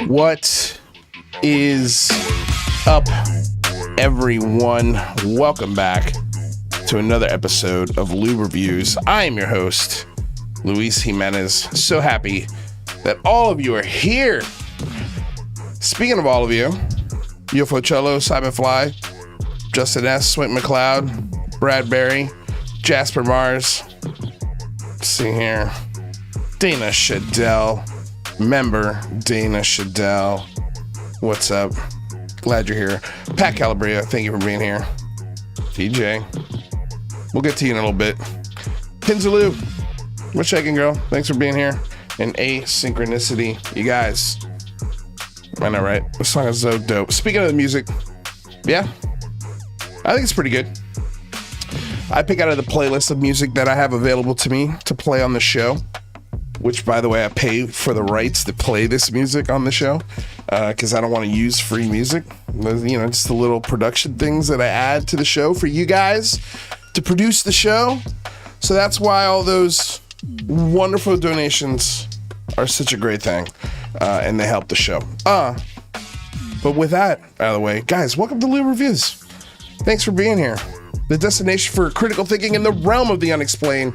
What is up, everyone? Welcome back to another episode of Lou Reviews. I am your host, Luis Jimenez. So happy that all of you are here. Speaking of all of you, UFO Cello, Cyberfly, Justin S., Swint McLeod, Brad Berry, Jasper Mars. Let's see here. Dana Shadell. Member Dana Shadell. What's up? Glad you're here. Pat Calabria, thank you for being here. DJ. We'll get to you in a little bit. Pinzaloo. What's shaking, girl? Thanks for being here. And Asynchronicity. You guys. I know, right? This song is so dope. Speaking of the music, yeah, I think it's pretty good. I pick out of the playlist of music that I have available to me to play on the show, which, by the way, I pay for the rights to play this music on the show because I don't want to use free music. You know, just the little production things that I add to the show for you guys to produce the show. So that's why all those wonderful donations are such a great thing, and they help the show. But with that out of the way, guys, welcome to Lou Reviews. Thanks for being here. the destination for critical thinking in the realm of the unexplained.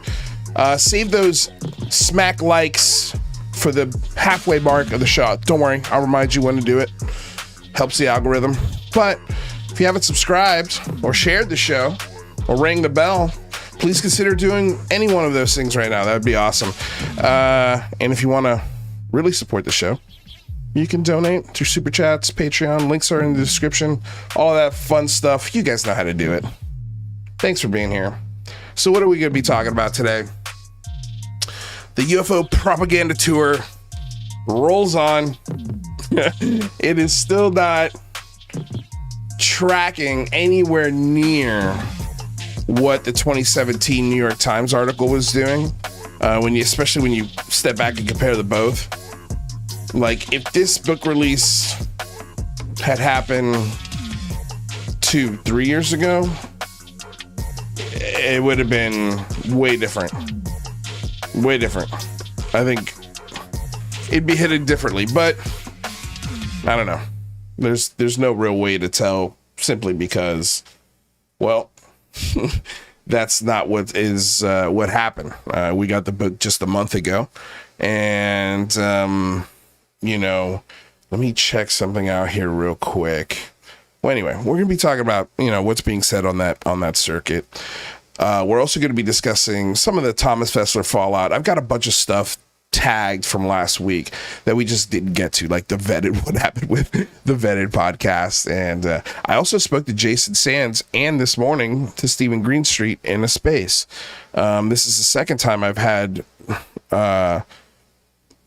Save those smack likes for the halfway mark of the show. Don't worry, I'll remind you when to do it. Helps the algorithm. But if you haven't subscribed or shared the show or rang the bell, please consider doing any one of those things right now. That would be awesome. And if you want to really support the show, you can donate through Super Chats, Patreon. Links are in the description. All that fun stuff. You guys know how to do it. Thanks for being here. So what are we going to be talking about today? The UFO propaganda tour rolls on. It is still not tracking anywhere near what the 2017 New York Times article was doing. Especially when you step back and compare the both. Like, if this book release had happened 2-3 years ago, it would have been way different. Way different. I think it'd be hidden differently, but I don't know. There's no real way to tell, simply because, well, that's not what happened. We got the book just a month ago, and let me check something out here real quick. Well, anyway, we're going to be talking about, what's being said on that circuit. We're also going to be discussing some of the Thomas Fessler fallout. I've got a bunch of stuff tagged from last week that we just didn't get to, like what happened with the Vetted podcast. And I also spoke to Jason Sands and this morning to Stephen Greenstreet in a space. This is the second time I've had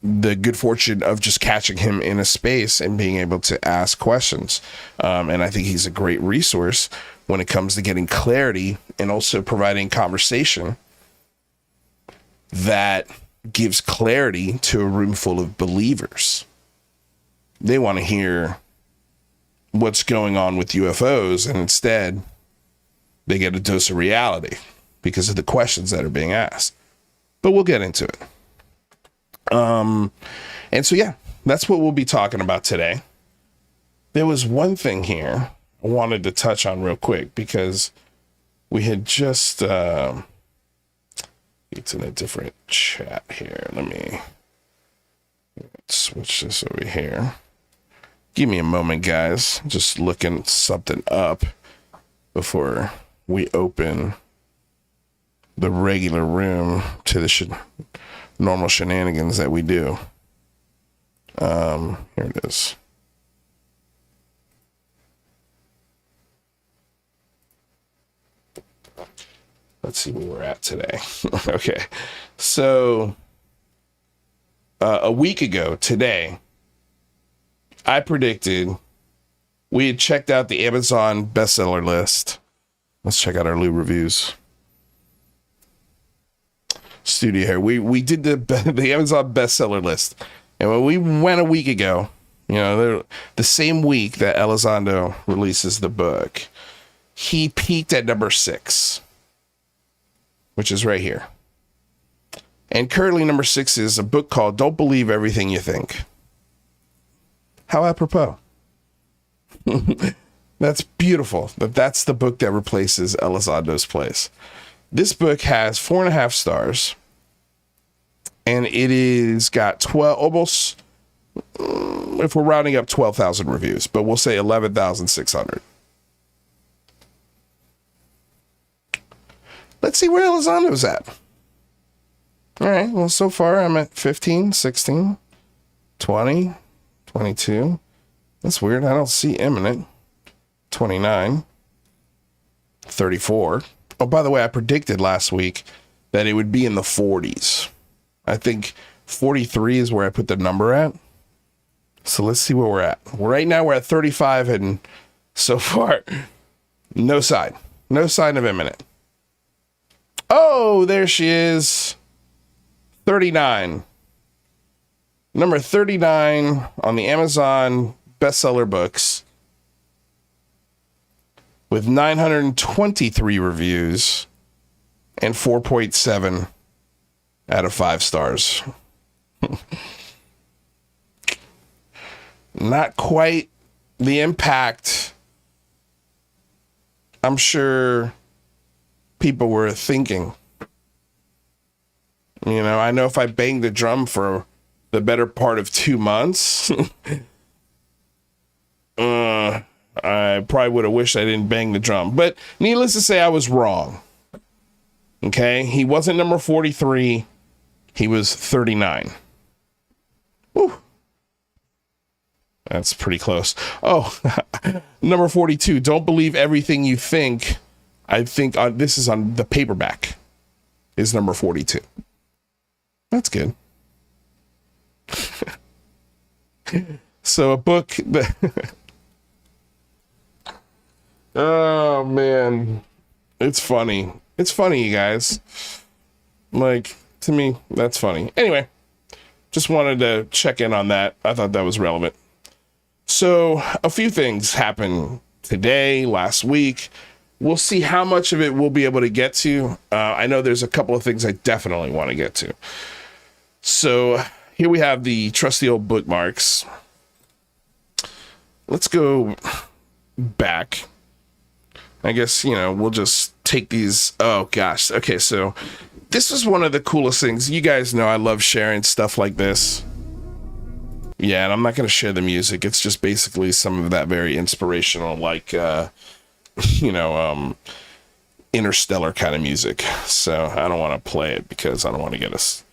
the good fortune of just catching him in a space and being able to ask questions. And I think he's a great resource when it comes to getting clarity and also providing conversation that gives clarity to a room full of believers. They want to hear what's going on with UFOs, and instead they get a dose of reality because of the questions that are being asked. But we'll get into it. And so, yeah, that's what we'll be talking about today. There was one thing here I wanted to touch on real quick, because we had just, it's in a different chat here. Let me switch this over here. Give me a moment, guys. Just looking something up before we open the regular room to the normal shenanigans that we do. Here it is. Let's see where we're at today. Okay. So, a week ago today, I predicted we had checked out the Amazon bestseller list. Let's check out our Lou reviews studio here. We did the Amazon bestseller list. And when we went a week ago, the same week that Elizondo releases the book, he peaked at number 6. Which is right here. And currently number 6 is a book called Don't Believe Everything You Think. How apropos. That's beautiful. That's the book that replaces Elizondo's place. This book has 4.5 stars. And it is got 12, almost, if we're rounding up, 12,000 reviews. But we'll say 11,600. Let's see where Elizondo's at. All right. Well, so far I'm at 15, 16, 20, 22. That's weird. I don't see imminent. 29, 34. Oh, by the way, I predicted last week that it would be in the 40s. I think 43 is where I put the number at. So let's see where we're at. Right now we're at 35, and so far, no sign of imminent. Oh, there she is. 39. Number 39 on the Amazon bestseller books with 923 reviews and 4.7 out of 5 stars. Not quite the impact I'm sure people were thinking. You know, I know if I banged the drum for the better part of 2 months, I probably would have wished I didn't bang the drum. But needless to say, I was wrong. Okay? He wasn't number 43. He was 39. Whew. That's pretty close. Oh, number 42. Don't believe everything you think. I think this is on the paperback. Is number 42. That's good. So a book that oh man, it's funny. It's funny, you guys. Like, to me, that's funny. Anyway, just wanted to check in on that. I thought that was relevant. So a few things happened today, last week. We'll see how much of it we'll be able to get to. I know there's a couple of things I definitely want to get to. So here we have the trusty old bookmarks. Let's go back. I guess, you know, we'll just take these. Oh, gosh. Okay, so this was one of the coolest things. You guys know I love sharing stuff like this. Yeah, and I'm not going to share the music. It's just basically some of that very inspirational, like, interstellar kind of music. So I don't want to play it because I don't want to get us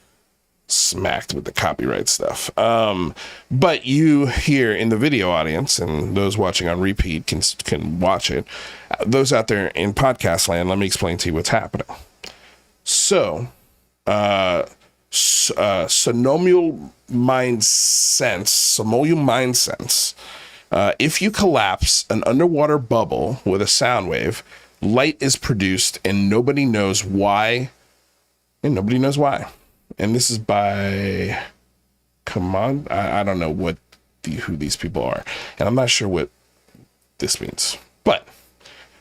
smacked with the copyright stuff. But you here in the video audience and those watching on repeat can watch it. Those out there in podcast land, let me explain to you what's happening. So, sonomial mind sense. If you collapse an underwater bubble with a sound wave, light is produced and nobody knows why. And this is by, come on, I don't know who these people are. And I'm not sure what this means. But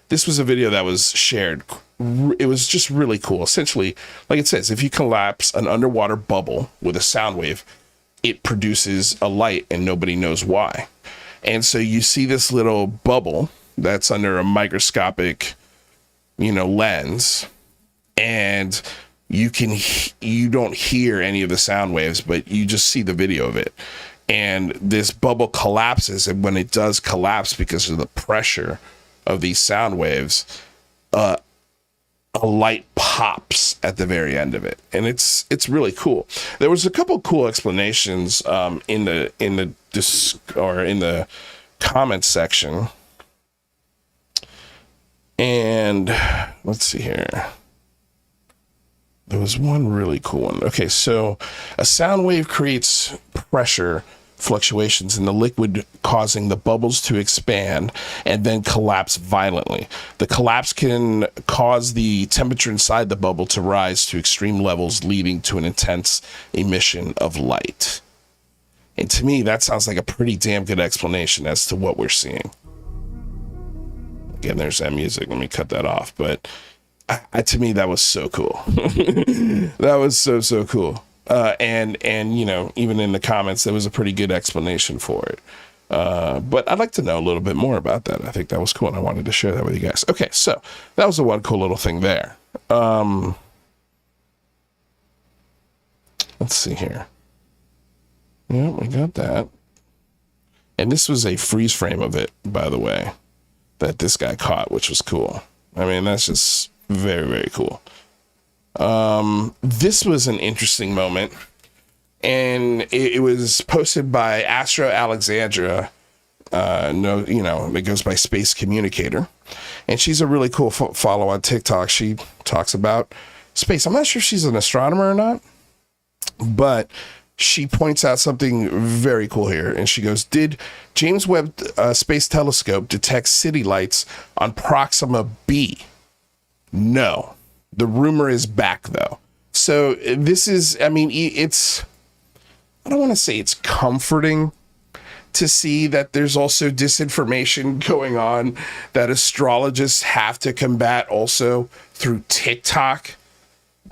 this was a video that was shared. It was just really cool. Essentially, like it says, if you collapse an underwater bubble with a sound wave, it produces a light and nobody knows why. And so you see this little bubble that's under a microscopic, lens, and you don't hear any of the sound waves, but you just see the video of it. And this bubble collapses, and when it does collapse because of the pressure of these sound waves, a light pops at the very end of it, and it's really cool. There was a couple cool explanations in the comments section, and let's see here. There was one really cool one. Okay, so a sound wave creates pressure fluctuations in the liquid, causing the bubbles to expand and then collapse violently. The collapse can cause the temperature inside the bubble to rise to extreme levels, leading to an intense emission of light. And to me, that sounds like a pretty damn good explanation as to what we're seeing. Again, there's that music. Let me cut that off. But to me, that was so cool. That was so cool. And even in the comments, there was a pretty good explanation for it. But I'd like to know a little bit more about that. I think that was cool, and I wanted to share that with you guys. Okay, so that was the one cool little thing there. Let's see here. Yeah, we got that. And this was a freeze frame of it, by the way, that this guy caught, which was cool. I mean, that's just very, very cool. This was an interesting moment, and it was posted by Astro Alexandra. It goes by Space Communicator, and she's a really cool follow on TikTok. She talks about space. I'm not sure if she's an astronomer or not, but she points out something very cool here, and she goes, "Did James Webb Space Telescope detect city lights on Proxima B? No. The rumor is back, though." So this is, I don't want to say it's comforting to see that there's also disinformation going on that astrologists have to combat also through TikTok.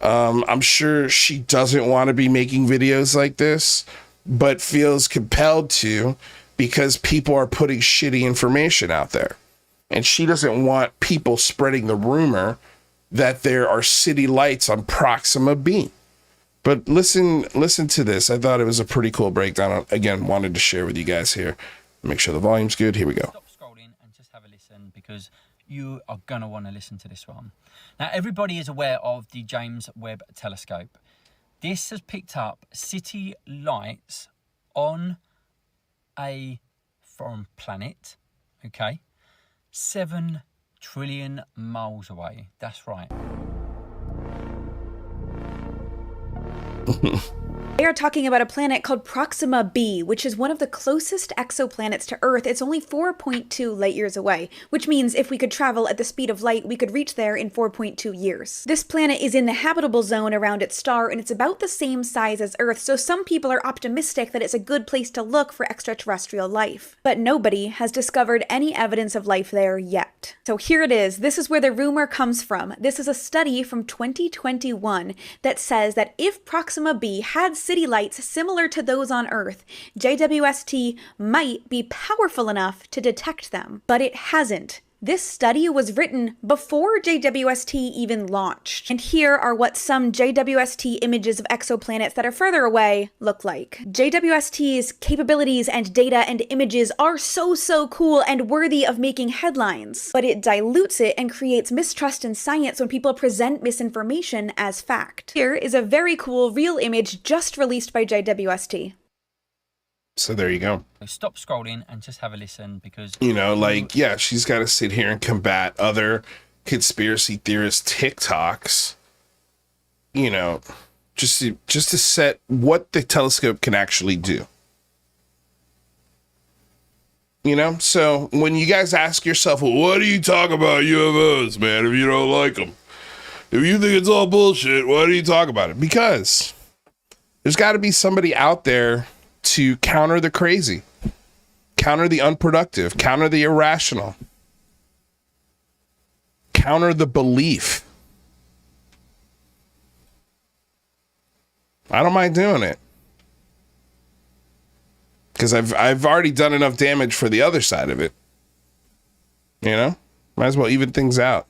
I'm sure she doesn't want to be making videos like this, but feels compelled to because people are putting shitty information out there. And she doesn't want people spreading the rumor that there are city lights on Proxima B. But listen to this. I thought it was a pretty cool breakdown. Again, wanted to share with you guys here. Make sure the volume's good. Here we go. Stop scrolling and just have a listen, because you are going to want to listen to this one. Now, everybody is aware of the James Webb telescope. This has picked up city lights on a foreign planet, okay? 7 trillion miles away. That's right. They are talking about a planet called Proxima b, which is one of the closest exoplanets to Earth. It's only 4.2 light years away, which means if we could travel at the speed of light, we could reach there in 4.2 years. This planet is in the habitable zone around its star, and it's about the same size as Earth, so some people are optimistic that it's a good place to look for extraterrestrial life. But nobody has discovered any evidence of life there yet. So here it is. This is where the rumor comes from. This is a study from 2021 that says that if Proxima b had city lights similar to those on Earth, JWST might be powerful enough to detect them. But it hasn't. This study was written before JWST even launched. And here are what some JWST images of exoplanets that are further away look like. JWST's capabilities and data and images are so cool and worthy of making headlines, but it dilutes it and creates mistrust in science when people present misinformation as fact. Here is a very cool real image just released by JWST. So there you go. Stop scrolling and just have a listen, because yeah, she's got to sit here and combat other conspiracy theorist TikToks, just to set what the telescope can actually do. So when you guys ask yourself, well, what do you talk about UFOs, man, if you don't like them? If you think it's all bullshit, why do you talk about it? Because there's got to be somebody out there to counter the crazy, counter the unproductive, counter the irrational, counter the belief. I don't mind doing it, because I've already done enough damage for the other side of it. Might as well even things out.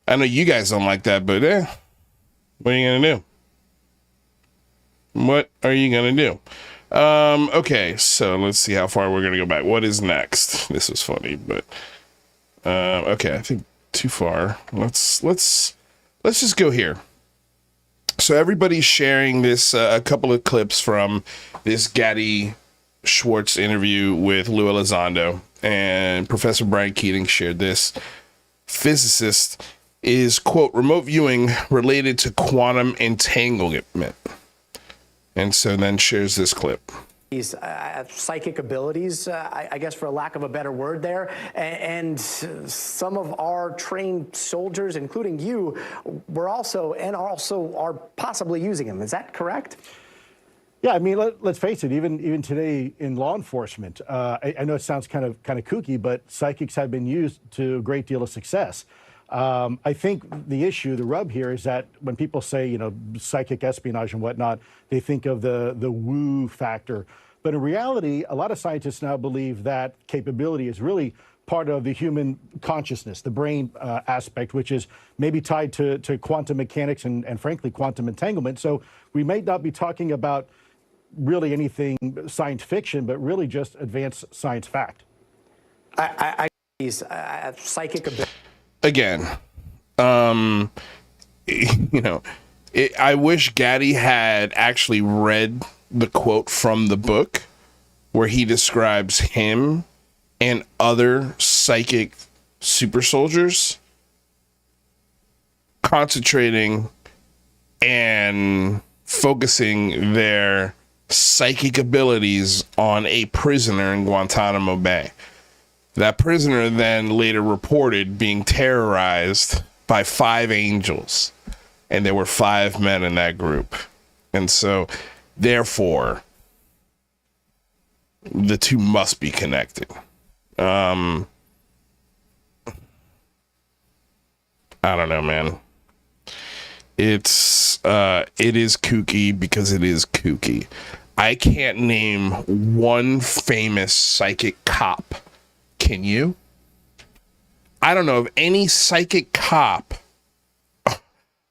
I know you guys don't like that, but what are you gonna do? What are you going to do? Okay, so let's see how far we're going to go back. What is next? This was funny, but okay, I think too far. Let's just go here. So everybody's sharing this, a couple of clips from this Gadi Schwartz interview with Lou Elizondo, and Professor Brian Keating shared this. Physicist is, quote, remote viewing related to quantum entanglement. And so then shares this clip. These psychic abilities, I guess for a lack of a better word there, and some of our trained soldiers, including you, were also are possibly using them. Is that correct? Yeah, I mean, let's face it. Even today in law enforcement, I know it sounds kind of kooky, but psychics have been used to a great deal of success. I think the rub here is that when people say, psychic espionage and whatnot, they think of the woo factor. But in reality, a lot of scientists now believe that capability is really part of the human consciousness, the brain aspect, which is maybe tied to quantum mechanics and frankly, quantum entanglement. So we may not be talking about really anything science fiction, but really just advanced science fact. Psychic ability. Again, I wish Gadi had actually read the quote from the book where he describes him and other psychic super soldiers concentrating and focusing their psychic abilities on a prisoner in Guantanamo Bay. That prisoner then later reported being terrorized by 5 angels, and there were 5 men in that group. And so, therefore, the two must be connected. I don't know, man. It is kooky because it is kooky. I can't name one famous psychic cop. Can you? I don't know of any psychic cop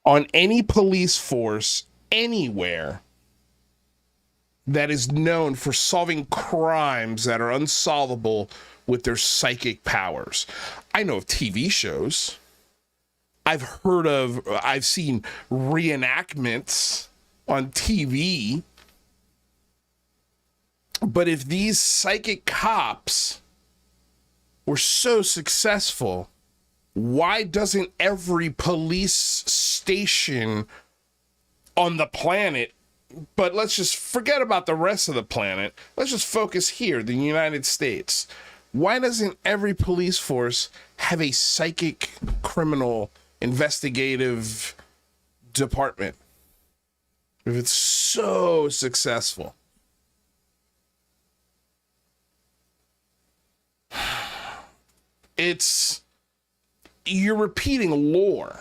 on any police force anywhere that is known for solving crimes that are unsolvable with their psychic powers. I know of TV shows. I've seen reenactments on TV. But if these psychic cops were so successful, why doesn't every police station on the planet, but let's just forget about the rest of the planet, let's just focus here, the United States. Why doesn't every police force have a psychic criminal investigative department if it's so successful? You're repeating lore.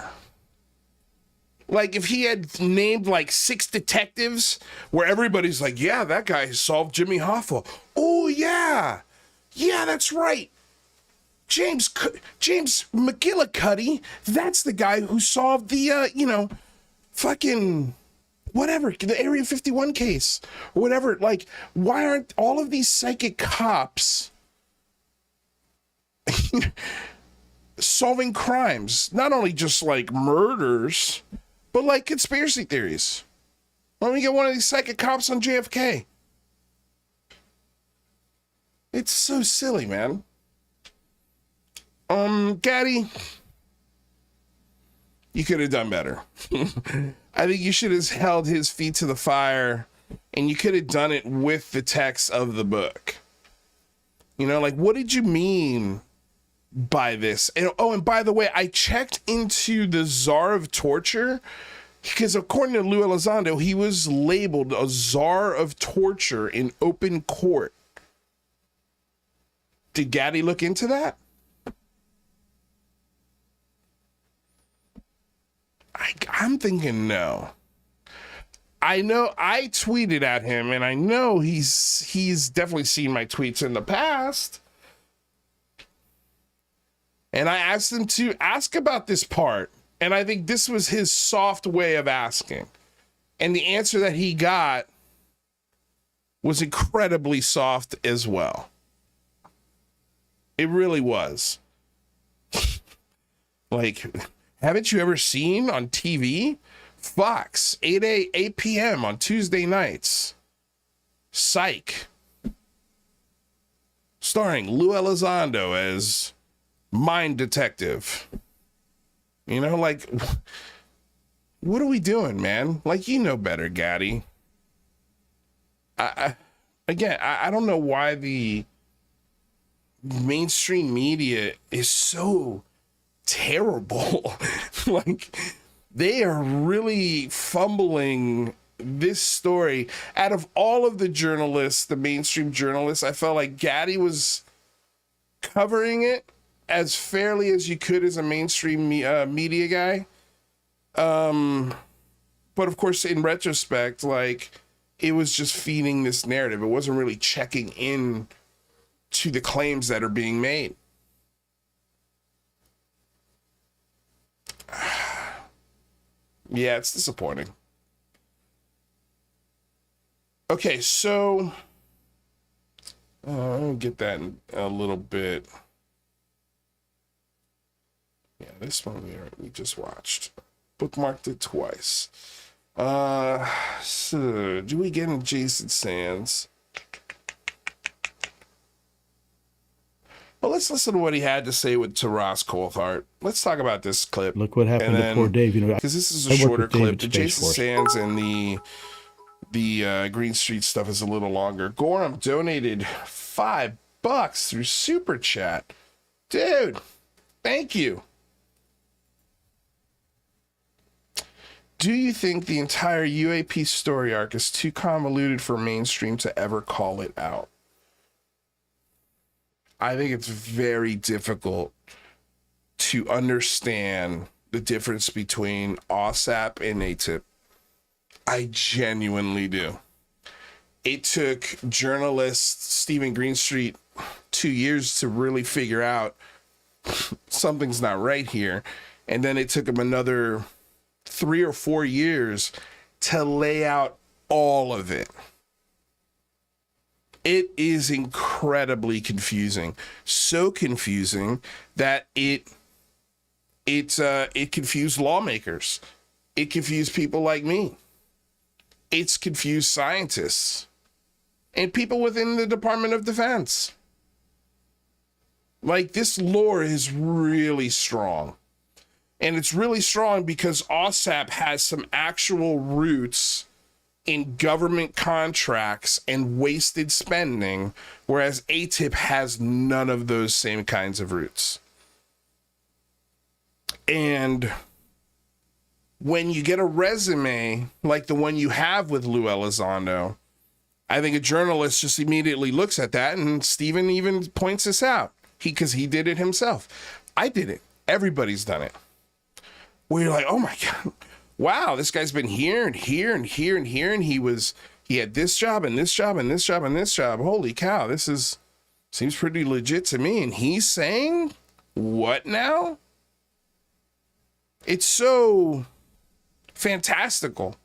Like if he had named like 6 detectives where everybody's like, yeah, that guy solved Jimmy Hoffa. Oh yeah, that's right. James McGillicuddy, that's the guy who solved the fucking whatever, the Area 51 case or whatever. Like, why aren't all of these psychic cops solving crimes, not only just like murders, but like conspiracy theories? Why don't we get one of these psychic cops on JFK? It's so silly, man. Gaddy, you could have done better. I think you should have held his feet to the fire, and you could have done it with the text of the book. Like, what did you mean by this? And by the way, I checked into the czar of torture, because according to Lou Elizondo, he was labeled a czar of torture in open court. Did Gaddy look into that? I'm thinking no. I know I tweeted at him, and I know he's definitely seen my tweets in the past. And I asked him to ask about this part. And I think this was his soft way of asking. And the answer that he got was incredibly soft as well. It really was. Like, haven't you ever seen on TV? Fox, 8 p.m. on Tuesday nights. Psych. Starring Lou Elizondo as mind detective. Like, what are we doing, man? Like, you know better, Gaddy. I don't know why the mainstream media is so terrible. Like, they are really fumbling this story. Out of all of the journalists, the mainstream journalists, I felt like Gaddy was covering it as fairly as you could as a mainstream media guy. But of course, in retrospect, like, it was just feeding this narrative. It wasn't really checking in to the claims that are being made. Yeah, it's disappointing. Okay, so I'll get that in a little bit. Yeah, this one we just watched. Bookmarked it twice. So do we get in Jason Sands? Well, let's listen to what he had to say with Taras Coulthart. Let's talk about this clip. Look what happened to poor Dave. Because this is a shorter clip. The Jason Sands and the Green Street stuff is a little longer. Gorham donated $5 through Super Chat. Dude, thank you. Do you think the entire UAP story arc is too convoluted for mainstream to ever call it out? I think it's very difficult to understand the difference between OSAP and AATIP. I genuinely do. It took journalist Stephen Greenstreet 2 years to really figure out something's not right here. And then it took him another 3 or 4 years to lay out all of it. It is incredibly confusing. So confusing that it confused lawmakers. It confused people like me. It's confused scientists and people within the Department of Defense. Like, this lore is really strong. And it's really strong because OSAP has some actual roots in government contracts and wasted spending, whereas AATIP has none of those same kinds of roots. And when you get a resume like the one you have with Lou Elizondo, I think a journalist just immediately looks at that, and Steven even points this out. Because he did it himself. I did it. Everybody's done it. Where you're like, oh my God, wow, this guy's been here and here and here and here, and he had this job and this job and this job and this job. Holy cow, seems pretty legit to me. And he's saying what now? It's so fantastical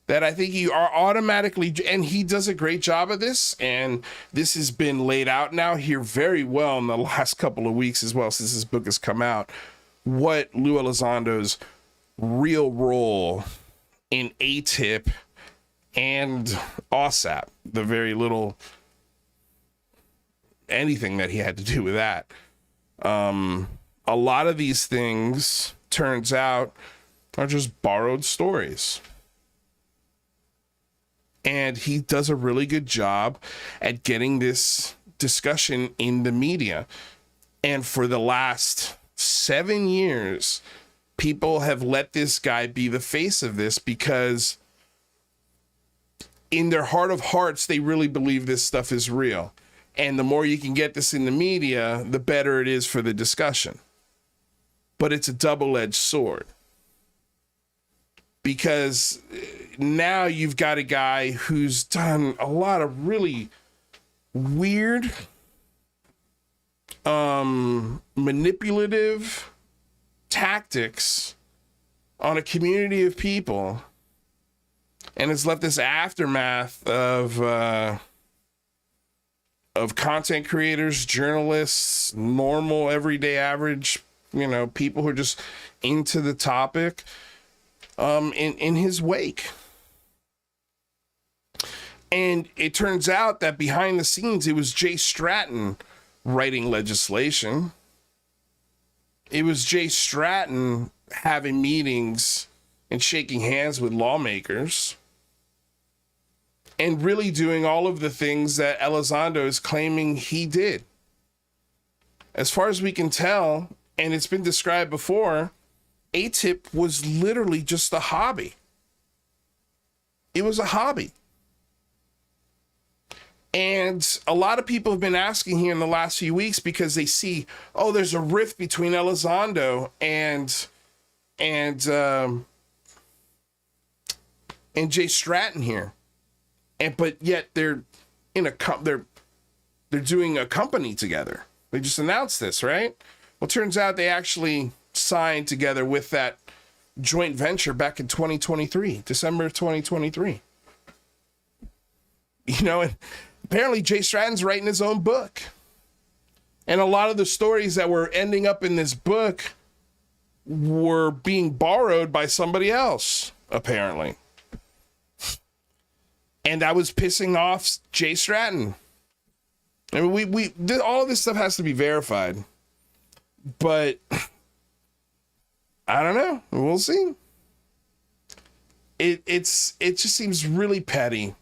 that I think you are automatically, and he does a great job of this, and this has been laid out now here very well in the last couple of weeks as well, since this book has come out, what Lou Elizondo's real role in AATIP and OSAP, the very little anything that he had to do with that. A lot of these things, turns out, are just borrowed stories. And he does a really good job at getting this discussion in the media. And for the last 7 years, people have let this guy be the face of this because in their heart of hearts, they really believe this stuff is real. And the more you can get this in the media, the better it is for the discussion. But it's a double-edged sword. Because now you've got a guy who's done a lot of really weird, manipulative tactics on a community of people, and has left this aftermath of content creators, journalists, normal, everyday, average, people who are just into the topic, in his wake. And it turns out that behind the scenes, it was Jay Stratton writing legislation. It was Jay Stratton having meetings and shaking hands with lawmakers and really doing all of the things that Elizondo is claiming he did. As far as we can tell, and it's been described before, AATIP was literally just a hobby. It was a hobby. And a lot of people have been asking here in the last few weeks because they see, oh, there's a rift between Elizondo and Jay Stratton here. But yet they're doing a company together. They just announced this, right? Well, it turns out they actually signed together with that joint venture back in 2023, December of 2023. And apparently Jay Stratton's writing his own book. And a lot of the stories that were ending up in this book were being borrowed by somebody else, apparently. And that was pissing off Jay Stratton. I mean, all of this stuff has to be verified. But I don't know. We'll see. It just seems really petty.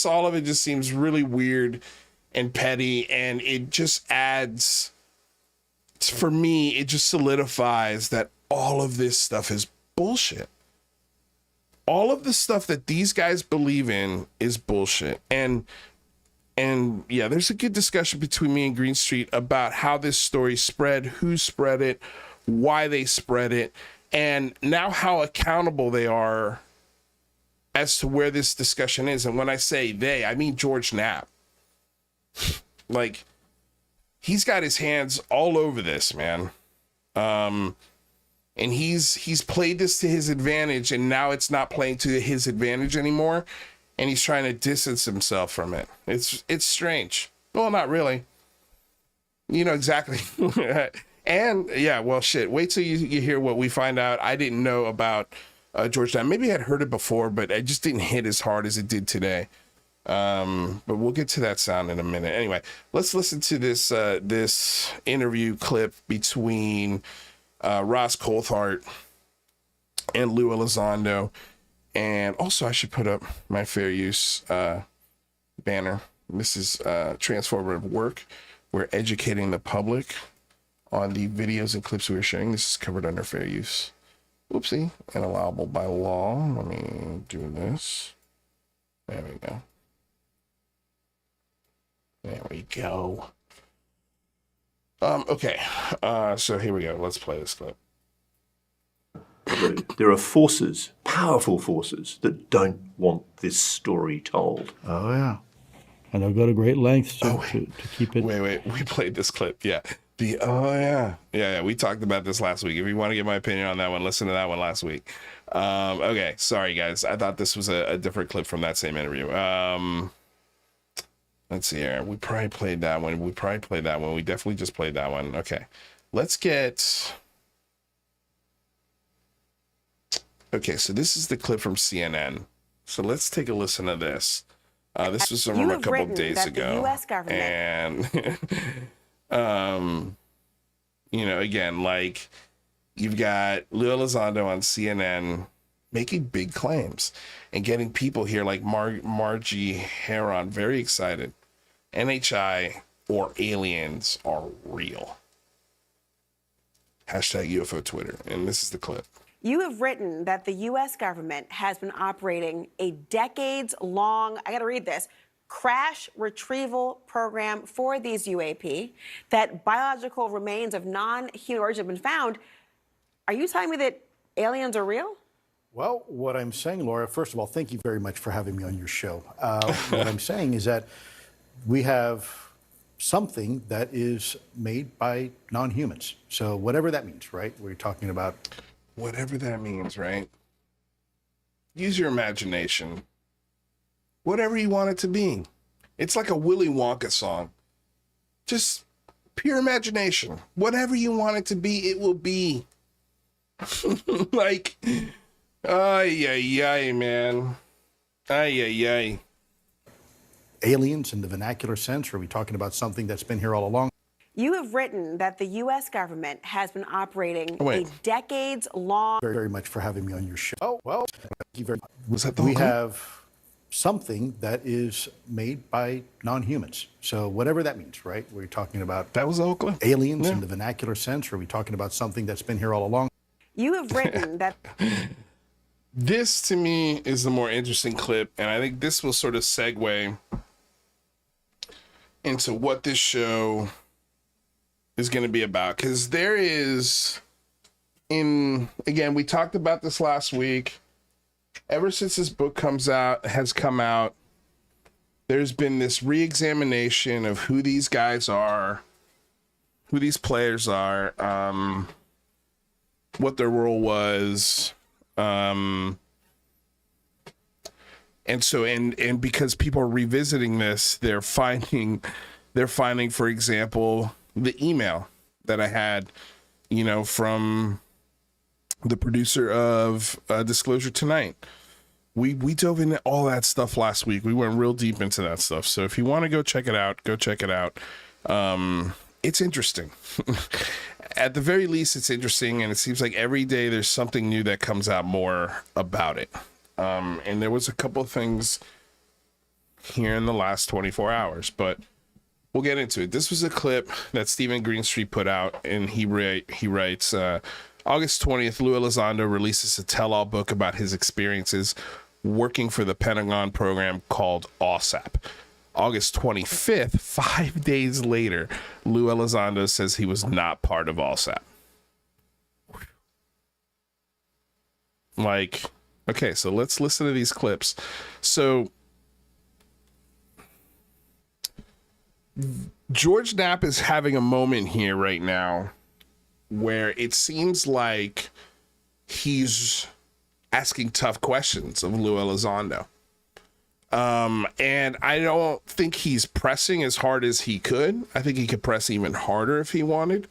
All of it just seems really weird and petty, and it just adds, for me, it just solidifies that all of this stuff is bullshit. All of the stuff that these guys believe in is bullshit. And yeah, there's a good discussion between me and Green Street about how this story spread, who spread it, why they spread it, and now how accountable they are as to where this discussion is. And when I say they, I mean George Knapp. Like, he's got his hands all over this, man. And he's played this to his advantage, and now it's not playing to his advantage anymore, and he's trying to distance himself from it. It's strange. Well, not really. You know exactly. And yeah, well, shit. Wait till you hear what we find out. I didn't know about George Knapp. Maybe I'd heard it before, but it just didn't hit as hard as it did today. But we'll get to that sound in a minute. Anyway, let's listen to this interview clip between Ross Coulthart and Lou Elizondo. And also, I should put up my fair use banner. This is transformative work. We're educating the public on the videos and clips we're sharing. This is covered under fair use. Whoopsie. And allowable by law. Let me do this. There we go. There we go. Okay. So here we go. Let's play this clip. There are forces, powerful forces, that don't want this story told. Oh, yeah. And they'll go to great lengths to keep it. Wait. We played this clip. Yeah. Yeah. We talked about this last week. If you want to get my opinion on that one, listen to that one last week. Okay. Sorry, guys. I thought this was a different clip from that same interview. Let's see here. We probably played that one. We definitely just played that one. Okay. Let's get... Okay, so this is the clip from CNN. So let's take a listen to this. This was from a couple of days ago. The U.S. government... And, again, like, you've got Lou Elizondo on CNN making big claims and getting people here like Margie Heron very excited. NHI or aliens are real. Hashtag UFO Twitter. And this is the clip. You have written that the U.S. government has been operating a decades-long, I got to read this, crash retrieval program for these UAP, that biological remains of non-human origin have been found. Are you telling me that aliens are real? Well, what I'm saying, Laura, first of all, thank you very much for having me on your show. What I'm saying is that we have something that is made by non-humans. So whatever that means, right? We're talking about... Whatever that means, right? Use your imagination. Whatever you want it to be. It's like a Willy Wonka song. Just pure imagination. Whatever you want it to be, it will be. Like, ay, man. Ay. Aliens in the vernacular sense, or are we talking about something that's been here all along? You have written that the U.S. government has been operating a decades-long... Very, very much for having me on your show. Oh, well, thank you very much. Was that the We whole clip? have something that is made by non-humans. So whatever that means, right? We're talking about... That was the whole clip? Aliens in the vernacular sense, or are we talking about something that's been here all along? You have written that... This, to me, is the more interesting clip, and I think this will sort of segue into what this show is going to be about. Because there is, again, we talked about this last week. Ever since this book has come out, there's been this re-examination of who these guys are, who these players are, what their role was, and so because people are revisiting this, they're finding, for example, the email that I had, from the producer of Disclosure Tonight. We dove into all that stuff last week. We went real deep into that stuff. So if you want to go check it out, go check it out. It's interesting. At the very least, it's interesting, and it seems like every day there's something new that comes out more about it. And there was a couple of things here in the last 24 hours, but we'll get into it. This was a clip that Stephen Greenstreet put out, and he writes, August 20th, Lou Elizondo releases a tell-all book about his experiences working for the Pentagon program called AATIP. August 25th, 5 days later, Lou Elizondo says he was not part of AATIP. Like, okay, so let's listen to these clips. So, George Knapp is having a moment here right now where it seems like he's asking tough questions of Lou Elizondo. And I don't think he's pressing as hard as he could. I think he could press even harder if he wanted.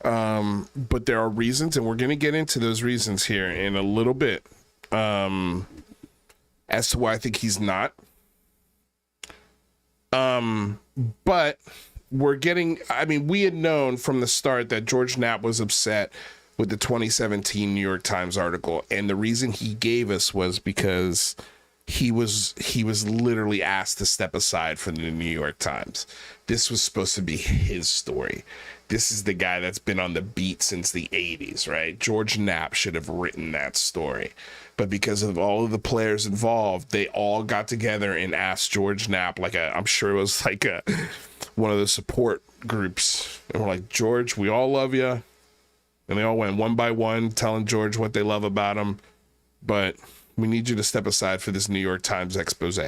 But there are reasons, and we're going to get into those reasons here in a little bit, as to why I think he's not. But we're getting, I mean, we had known from the start that George Knapp was upset with the 2017 New York Times article. And the reason he gave us was because he was literally asked to step aside from the New York Times. This was supposed to be his story. This is the guy that's been on the beat since the 80s, right? George Knapp should have written that story. But because of all of the players involved, they all got together and asked George Knapp, I'm sure it was like one of those support groups. And we're like, George, we all love you. And they all went one by one telling George what they love about him. But we need you to step aside for this New York Times expose.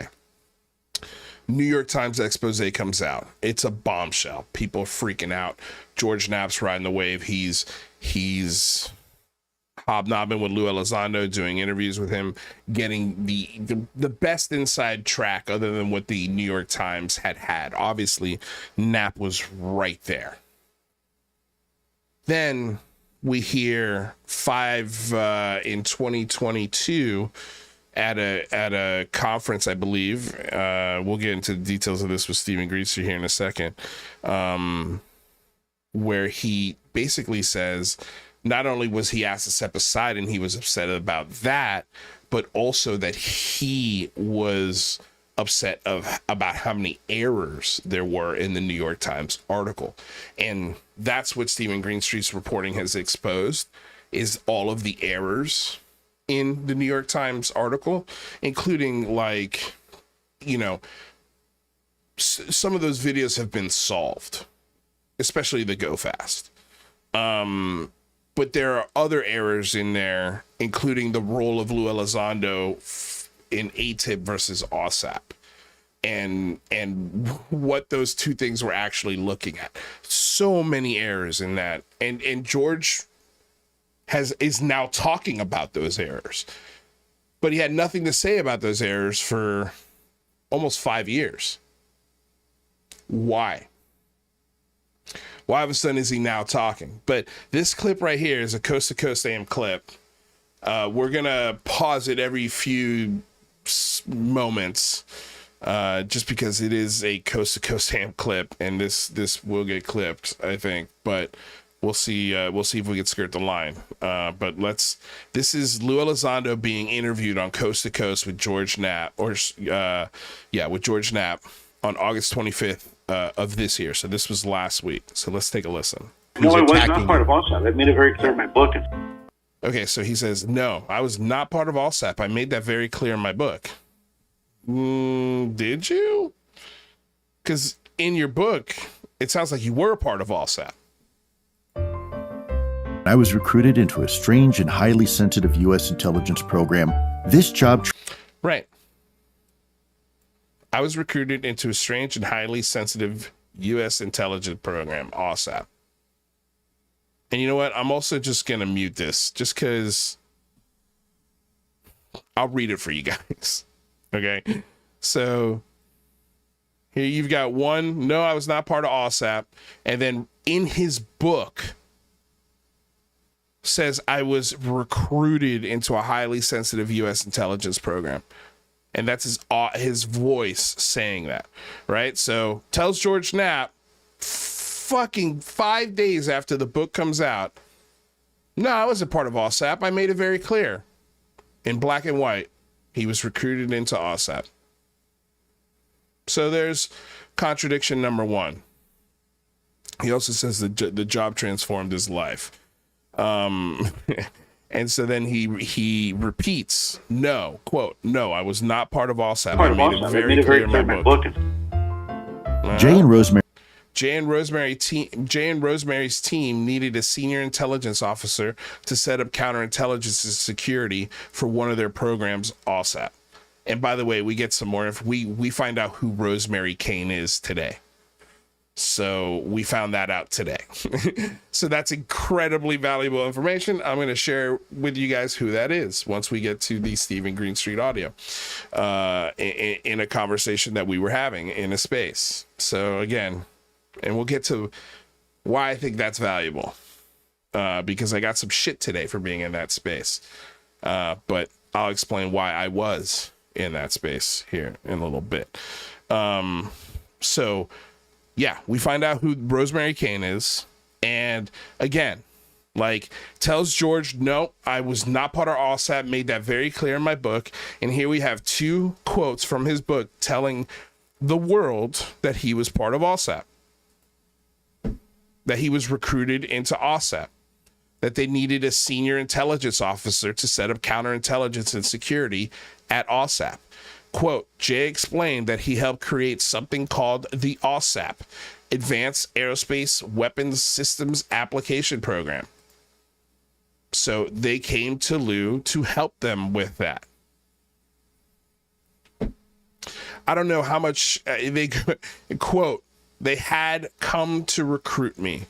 New York Times expose comes out. It's a bombshell. People are freaking out. George Knapp's riding the wave. He's hobnobbing with Lou Elizondo, doing interviews with him, getting the best inside track other than what the New York Times had. Obviously, Knapp was right there. Then we hear in 2022 at a conference, I believe. We'll get into the details of this with Stephen Greaser here in a second, where he basically says not only was he asked to step aside and he was upset about that, but also that he was upset about how many errors there were in the New York Times article. And that's what Stephen Greenstreet's reporting has exposed, is all of the errors in the New York Times article, including some of those videos have been solved, especially the go fast. But there are other errors in there, including the role of Lou Elizondo in AATIP versus AATIP, and what those two things were actually looking at. So many errors in that, and George is now talking about those errors, but he had nothing to say about those errors for almost 5 years. Why all of a sudden is he now talking? But this clip right here is a Coast to Coast AM clip. We're gonna pause it every few moments, just because it is a Coast to Coast AM clip, and this will get clipped, I think. But we'll see if we can skirt the line. But this is Lou Elizondo being interviewed on Coast to Coast with George Knapp, with George Knapp on August 25th of this year. So this was last week. So let's take a listen. No, I was not part of AATIP. I made it very clear in my book. Okay, so he says, no, I was not part of AATIP. I made that very clear in my book. Did you? Because in your book, it sounds like you were a part of AATIP. I was recruited into a strange and highly sensitive U.S. intelligence program. This job... Right. I was recruited into a strange and highly sensitive U.S. intelligence program, AATIP. And you know what? I'm also just going to mute this just because I'll read it for you guys. Okay. So here you've got one. No, I was not part of AATIP. And then in his book says I was recruited into a highly sensitive U.S. intelligence program. And that's his voice saying that, right? So tells George Knapp fucking 5 days after the book comes out, no, I wasn't part of AATIP. I made it very clear in black and white. He was recruited into AATIP. So there's contradiction number one. He also says the job transformed his life. And so then he repeats, no, quote, no, I was not part of AATIP. I made it very clear in my book. Jay and Rosemary's team needed a senior intelligence officer to set up counterintelligence and security for one of their programs, AATIP. And by the way, we get some more. If we find out who Rosemary Kane is today. So we found that out today. So that's incredibly valuable information. I'm going to share with you guys who that is once we get to the Stephen Greenstreet audio in a conversation that we were having in a space. So again, and we'll get to why I think that's valuable because I got some shit today for being in that space. But I'll explain why I was in that space here in a little bit. So yeah, we find out who Rosemary Kane is. And again, like, tells George, no, I was not part of AATIP, made that very clear in my book. And here we have 2 quotes from his book telling the world that he was part of AATIP, that he was recruited into AATIP, that they needed a senior intelligence officer to set up counterintelligence and security at AATIP. Quote, Jay explained that he helped create something called the AATIP, Advanced Aerospace Weapons Systems Application Program. So they came to Lou to help them with that. I don't know how much they, quote, they had come to recruit me,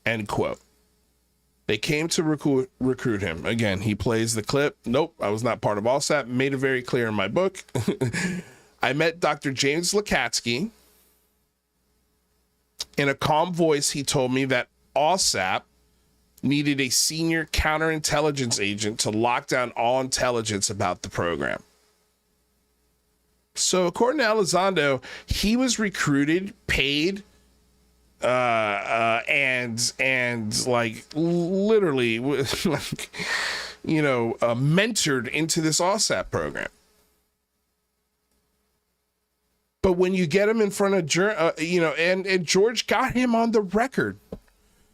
end quote. They came to recruit him. Again, he plays the clip. Nope, I was not part of AATIP. Made it very clear in my book. I met Dr. James Lakatsky. In a calm voice, he told me that AATIP needed a senior counterintelligence agent to lock down all intelligence about the program. So according to Elizondo, he was recruited, paid, and like literally like, you know, mentored into this AATIP program. But when you get him in front of you know, and George got him on the record,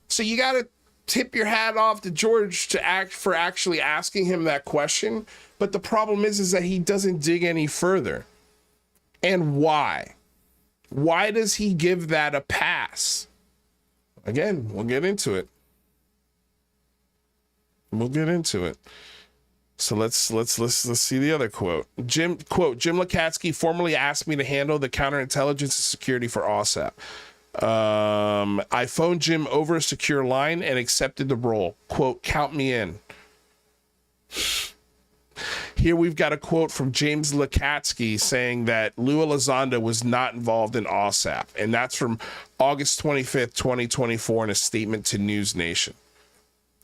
so you got to tip your hat off to George to actually asking him that question. But the problem is that he doesn't dig any further. And why? Why does he give that a pass? Again, we'll get into it. We'll get into it. So let's see the other quote. Jim Lakatsky formally asked me to handle the counterintelligence and security for AATIP. I phoned Jim over a secure line and accepted the role. Quote, count me in. Here we've got a quote from James Lakatsky saying that Lou Elizondo was not involved in AATIP, and that's from August 25th, 2024 in a statement to News Nation.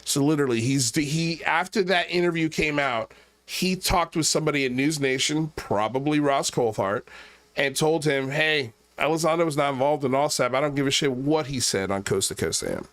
So literally, he after that interview came out, he talked with somebody at News Nation, probably Ross Coulthart, and told him, hey, Elizondo was not involved in AATIP. I don't give a shit what he said on Coast to Coast AM.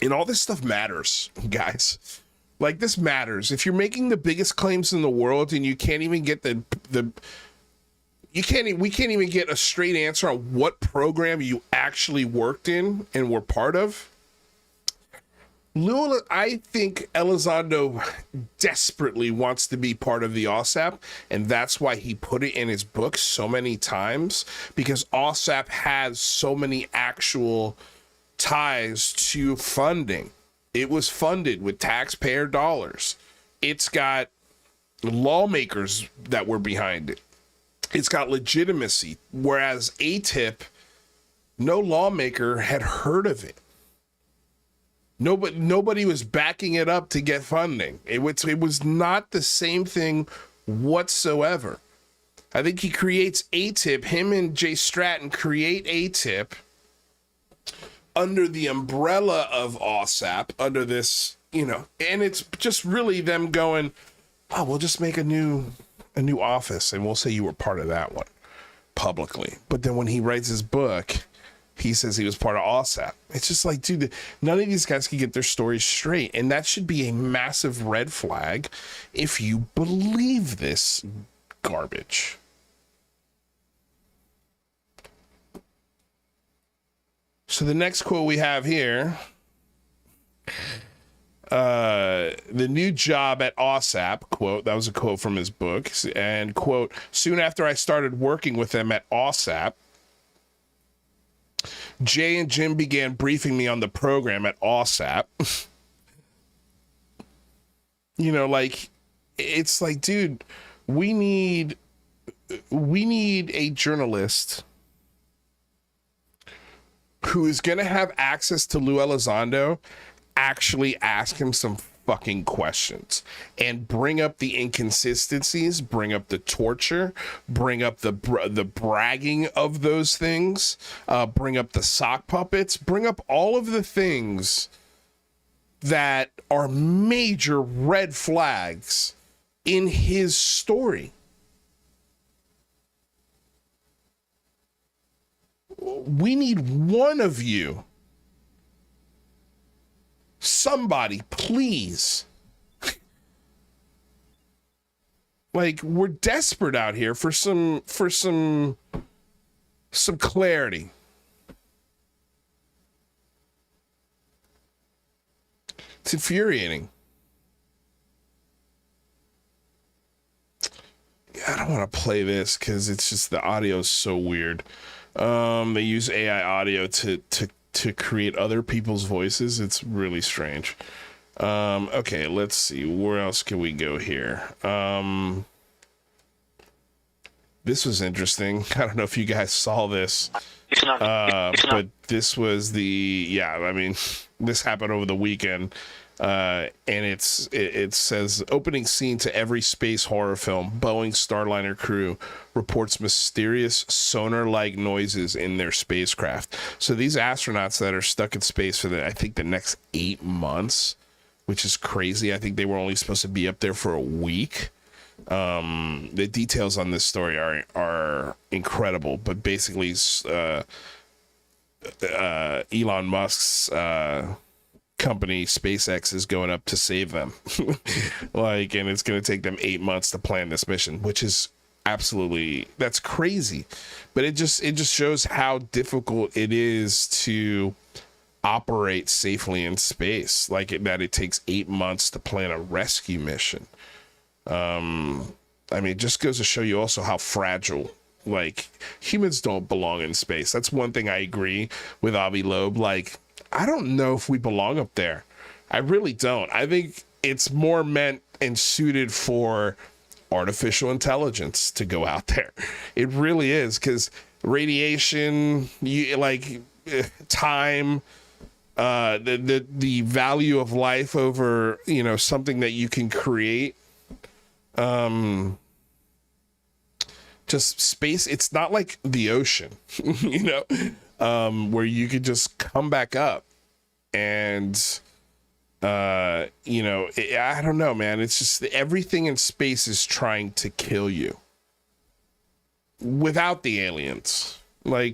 And all this stuff matters, guys. Like, this matters. If you're making the biggest claims in the world and you can't even get we can't even get a straight answer on what program you actually worked in and were part of. I think Elizondo desperately wants to be part of the AATIP, and that's why he put it in his book so many times, because AATIP has so many actual ties to funding. It was funded with taxpayer dollars. It's got lawmakers that were behind it. It's got legitimacy, whereas AATIP, no lawmaker had heard of it. Nobody was backing it up to get funding. It was not the same thing whatsoever. I think he creates AATIP, him and Jay Stratton create AATIP under the umbrella of AATIP, under this, you know, and it's just really them going, oh, we'll just make a new office and we'll say you were part of that one publicly. But then when he writes his book, he says he was part of AATIP. It's just like, dude, none of these guys can get their stories straight. And that should be a massive red flag if you believe this garbage. So the next quote we have here, the new job at AATIP, quote, that was a quote from his book, and quote, soon after I started working with them at AATIP, Jay and Jim began briefing me on the program at AATIP. You know, like, it's like, dude, we need we need a journalist who is going to have access to Lou Elizondo actually ask him some fucking questions and bring up the inconsistencies, bring up the torture, bring up the bragging of those things, bring up the sock puppets, bring up all of the things that are major red flags in his story. We need one of you. Somebody, please. Like, we're desperate out here for some clarity. It's infuriating. I don't want to play this because it's just the audio is so weird. They use AI audio to create other people's voices. It's really strange. Okay, let's see. Where else can we go here? This was interesting. I don't know if you guys saw this. But this was this happened over the weekend. And it says opening scene to every space horror film. Boeing Starliner crew reports mysterious sonar-like noises in their spacecraft. So these astronauts that are stuck in space for I think the next 8 months, which is crazy. I think they were only supposed to be up there for a week. The details on this story are incredible, but basically, Elon Musk's company SpaceX is going up to save them. And it's going to take them 8 months to plan this mission, which is that's crazy. But it just shows how difficult it is to operate safely in space. That it takes 8 months to plan a rescue mission. It just goes to show you also how fragile, humans don't belong in space. That's one thing I agree with Avi Loeb. I don't know if we belong up there. I really don't. I think it's more meant and suited for artificial intelligence to go out there. It really is, because radiation, time, the value of life over, something that you can create. Just space. It's not like the ocean, where you could just come back up and, I don't know, man. It's just everything in space is trying to kill you without the aliens. I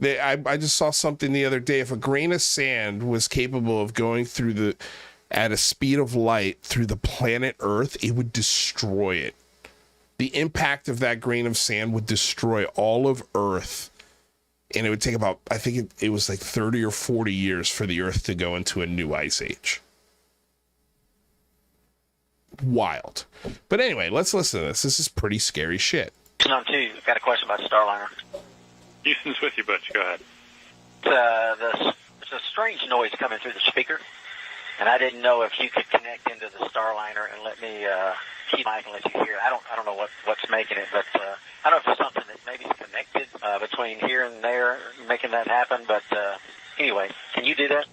just saw something the other day. If a grain of sand was capable of going at a speed of light through the planet Earth, it would destroy it. The impact of that grain of sand would destroy all of Earth. And it would take about, I think it was 30 or 40 years for the Earth to go into a new ice age. Wild. But anyway, let's listen to this. This is pretty scary shit. No, too. I've got a question about Starliner. Houston's with you, Butch. Go ahead. There's a strange noise coming through the speaker, and I didn't know if you could connect into the Starliner and let me keep mic and let you hear it. I don't know what's making it, but I don't know if it's something that maybe is connected between here and there, making that happen. But anyway, can you do that?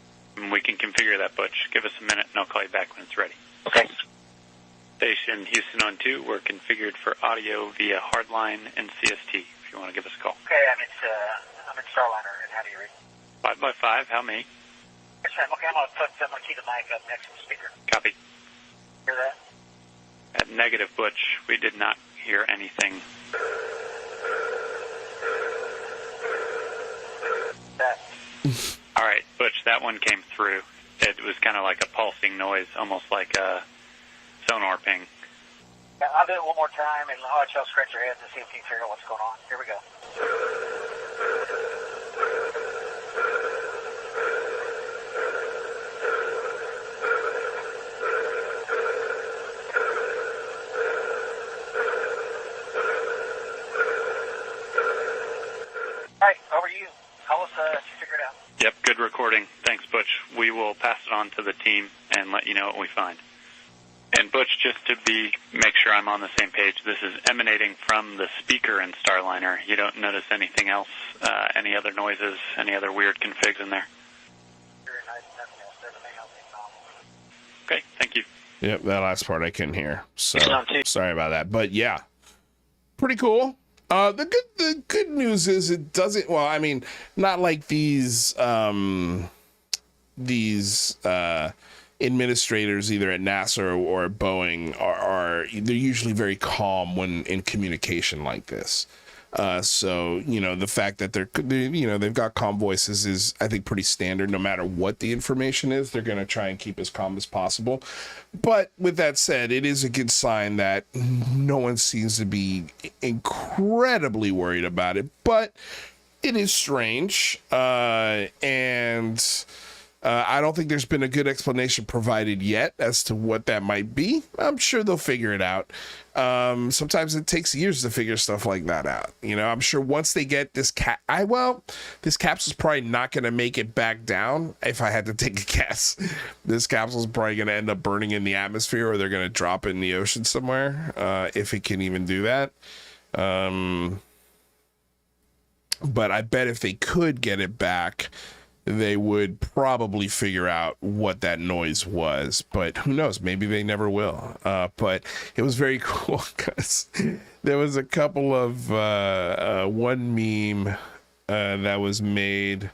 We can configure that, Butch. Give us a minute, and I'll call you back when it's ready. Okay. Station Houston on 2. We're configured for audio via hardline and CST. If you want to give us a call. Okay, I'm in Starliner, and how do you read? 5x5. How many? Yes, ma'am. Okay, I'm gonna keep the mic up next to the speaker. Copy. Hear that? At negative, Butch, we did not hear anything. That. All right, Butch, that one came through. It was kind of like a pulsing noise, almost like a sonar ping. Yeah, I'll do it one more time, and I'll let y'all scratch your heads and see if you can figure out what's going on. Here we go. All right, over to you. Tell us if you figure it out. Yep, good recording. Thanks, Butch. We will pass it on to the team and let you know what we find. And Butch, just to make sure I'm on the same page, this is emanating from the speaker in Starliner. You don't notice anything else, any other noises, any other weird configs in there? Okay, thank you. Yep, that last part I couldn't hear. So sorry about that. But yeah, pretty cool. The good news is it doesn't. Well, I mean, not like these administrators either at NASA or at Boeing are they're usually very calm when in communication like this. So, you know, the fact that they've got calm voices is, I think, pretty standard. No matter what the information is, they're going to try and keep as calm as possible. But with that said, it is a good sign that no one seems to be incredibly worried about it. But it is strange. And I don't think there's been a good explanation provided yet as to what that might be. I'm sure they'll figure it out. Sometimes it takes years to figure stuff like that out. You know, I'm sure once they get this this capsule's probably not going to make it back down. If I had to take a guess, this capsule's probably going to end up burning in the atmosphere, or they're going to drop it in the ocean somewhere, if it can even do that. But I bet if they could get it back, they would probably figure out what that noise was, but who knows? Maybe they never will. But it was very cool because there was a couple of one meme that was made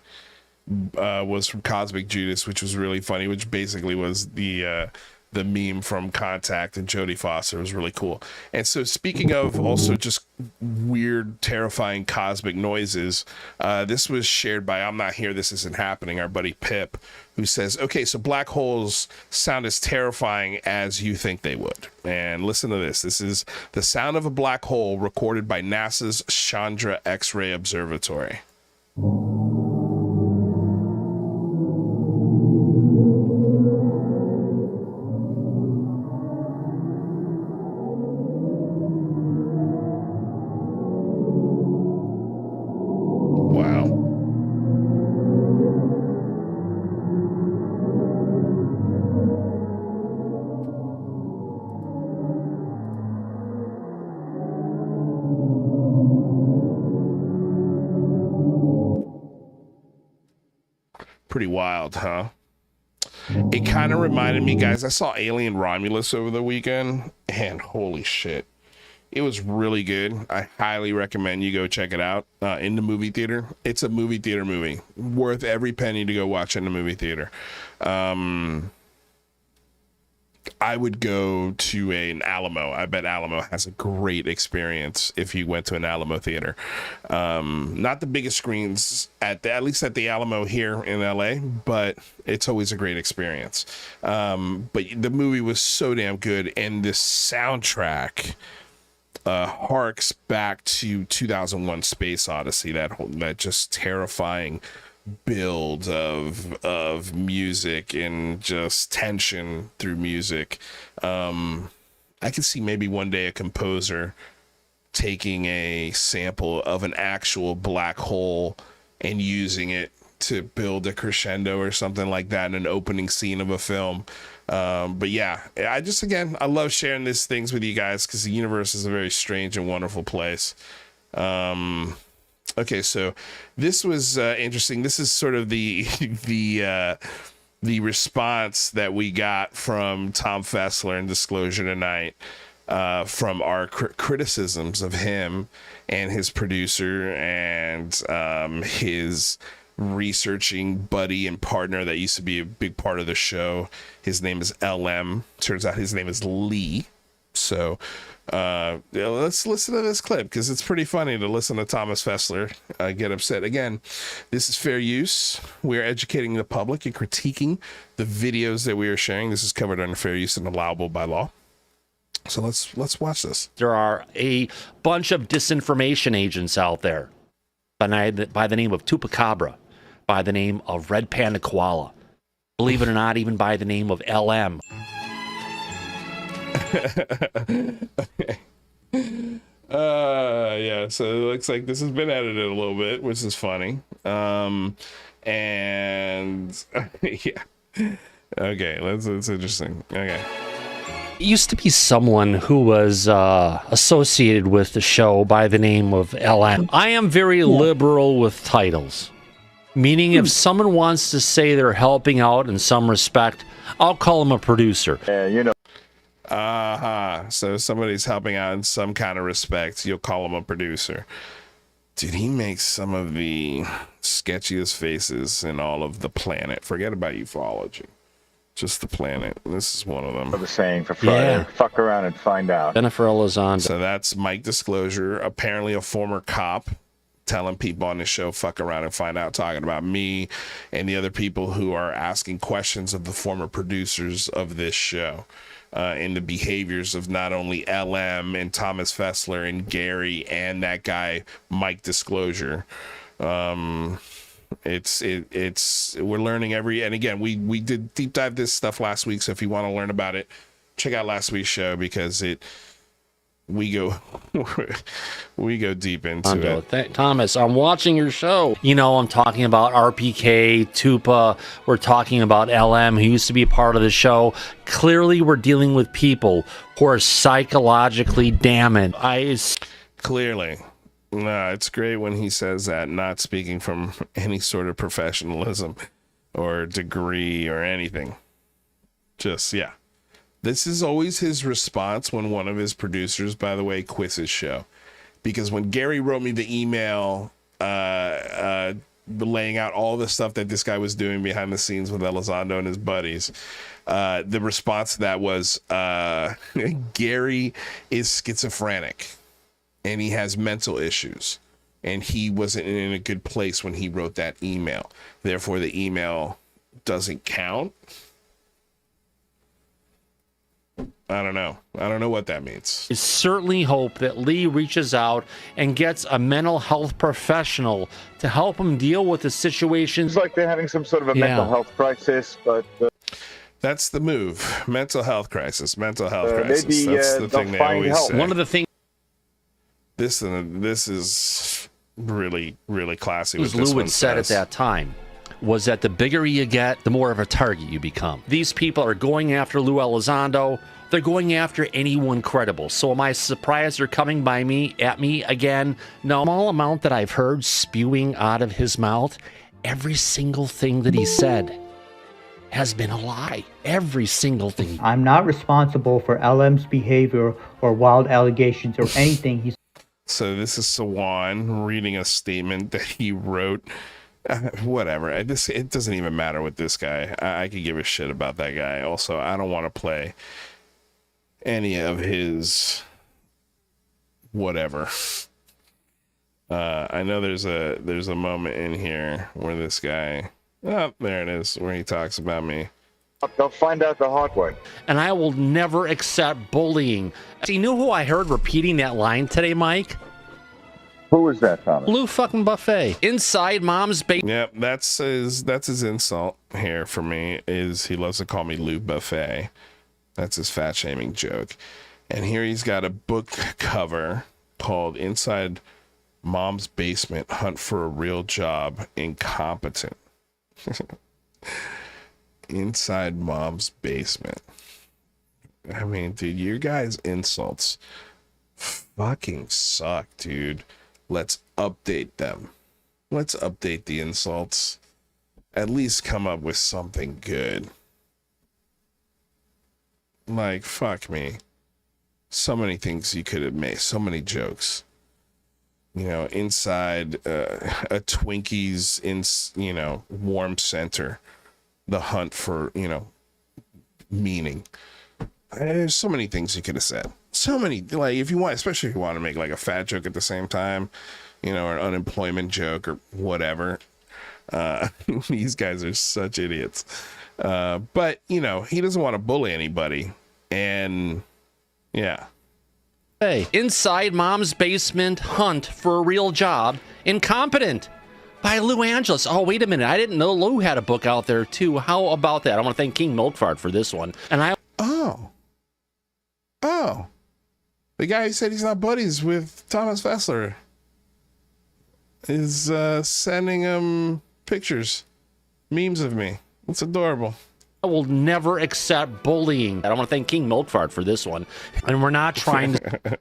was from Cosmic Judas, which was really funny, which basically was the meme from Contact and Jodie Foster. It was really cool. And so speaking of also just weird, terrifying cosmic noises, this was shared by I'm Not Here, This Isn't Happening, our buddy Pip, who says, okay, so black holes sound as terrifying as you think they would. And listen to this. This is the sound of a black hole recorded by NASA's Chandra X-ray Observatory. Pretty wild, huh? It kind of reminded me, guys, I saw Alien Romulus over the weekend, and holy shit, it was really good. I highly recommend you go check it out in the movie theater. It's a movie theater movie, worth every penny to go watch in the movie theater. I would go to an Alamo. I bet Alamo has a great experience if you went to an Alamo theater. Not the biggest screens at least at the Alamo here in LA, but it's always a great experience. But the movie was so damn good, and the soundtrack harks back to 2001: Space Odyssey. That just terrifying build of music and just tension through music. I could see maybe one day a composer taking a sample of an actual black hole and using it to build a crescendo or something like that in an opening scene of a film. But yeah, I love sharing these things with you guys because the universe is a very strange and wonderful place. Okay, so this was interesting. This is sort of the response that we got from Tom Fessler in Disclosure Tonight from our criticisms of him and his producer and his researching buddy and partner that used to be a big part of the show. His name is LM. Turns out his name is Lee. So let's listen to this clip because it's pretty funny to listen to Thomas Fessler get upset. Again, this is fair use. We're educating the public and critiquing the videos that we are sharing. This is covered under fair use and allowable by law. So let's watch this. There are a bunch of disinformation agents out there by the name of Chupacabra, by the name of Red Panda Koala, believe it or not, even by the name of LM. Okay. Yeah, so it looks like this has been edited a little bit, which is funny. And yeah. Okay, that's interesting. Okay. It used to be someone who was associated with the show by the name of LM. I am very liberal with titles, meaning if someone wants to say they're helping out in some respect, I'll call them a producer. So if somebody's helping out in some kind of respect, you'll call him a producer. Dude, he makes some of the sketchiest faces in all of the planet. Forget about ufology. Just the planet. This is one of them. The saying for Friday, fuck around and find out. Jennifer Elizondo. So that's Mike Disclosure, apparently a former cop, telling people on the show, fuck around and find out, talking about me and the other people who are asking questions of the former producers of this show. In the behaviors of not only LM and Thomas Fessler and Gary and that guy Mike Disclosure. It's we're learning and again we did deep dive this stuff last week, so if you want to learn about it, check out last week's show because we go deep into it. Thomas, I'm watching your show. You know, I'm talking about RPK, Tupa. We're talking about LM, who used to be a part of the show. Clearly, we're dealing with people who are psychologically damaged. Clearly. No, it's great when he says that, not speaking from any sort of professionalism or degree or anything. Just, yeah. This is always his response when one of his producers, by the way, quits his show. Because when Gary wrote me the email laying out all the stuff that this guy was doing behind the scenes with Elizondo and his buddies, the response to that was, Gary is schizophrenic and he has mental issues. And he wasn't in a good place when he wrote that email. Therefore, the email doesn't count. I don't know. I don't know what that means. I certainly hope that Lee reaches out and gets a mental health professional to help him deal with the situation. It's like they're having some sort of a mental health crisis, but... That's the move. Mental health crisis. Mental health crisis. Maybe, that's the thing they always say. One of the things... This is really, really classy. As Lou had said at that time, was that the bigger you get, the more of a target you become. These people are going after Lou Elizondo. They're going after anyone credible. So am I surprised they're coming at me again? No. Small amount that I've heard spewing out of his mouth, every single thing that he said has been a lie. Every single thing. I'm not responsible for LM's behavior or wild allegations or anything he's... So this is Sawan reading a statement that he wrote. Whatever. It doesn't even matter with this guy. I could give a shit about that guy. Also, I don't want to play any of his whatever. I know there's a moment in here where this guy, oh, there it is, where he talks about me. They'll find out the hard way. And I will never accept bullying. So you know who I heard repeating that line today, Mike? Who was that, Thomas? Lou fucking Buffet. Inside Mom's basement. Yep, that's his insult here for me, is he loves to call me Lou Buffet. That's his fat shaming joke. And here he's got a book cover called Inside Mom's Basement, Hunt for a Real Job, Incompetent. Inside Mom's Basement. I mean, dude, your guys' insults fucking suck, dude. Let's update them. Let's update the insults. At least come up with something good. Like, fuck me. So many things you could have made. So many jokes. You know, inside a Twinkie's warm center. The hunt for, meaning. There's so many things you could have said. So many, like, if you want, especially if you want to make like a fat joke at the same time, or an unemployment joke or whatever. These guys are such idiots. But, he doesn't want to bully anybody. And, yeah. Hey, Inside Mom's Basement, Hunt for a Real Job, Incompetent. By Lou Angeles. Oh, wait a minute. I didn't know Lou had a book out there, too. How about that? I want to thank King Milkfart for this one. And Oh. The guy who said he's not buddies with Thomas Fessler is sending him pictures, memes of me. It's adorable. I will never accept bullying. I want to thank King Milkfart for this one. And we're not trying to...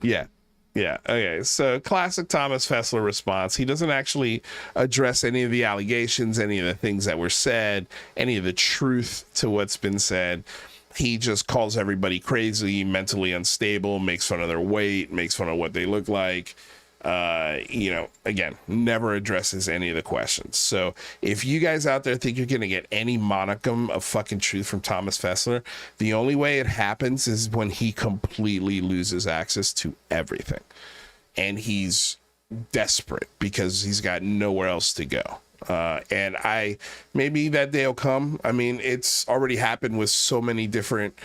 Yeah. Okay. So classic Thomas Fessler response. He doesn't actually address any of the allegations, any of the things that were said, any of the truth to what's been said. He just calls everybody crazy, mentally unstable, makes fun of their weight, makes fun of what they look like. Again, never addresses any of the questions. So if you guys out there think you're going to get any modicum of fucking truth from Thomas Fessler, the only way it happens is when he completely loses access to everything. And he's desperate because he's got nowhere else to go. And maybe that day will come. I mean, it's already happened with so many different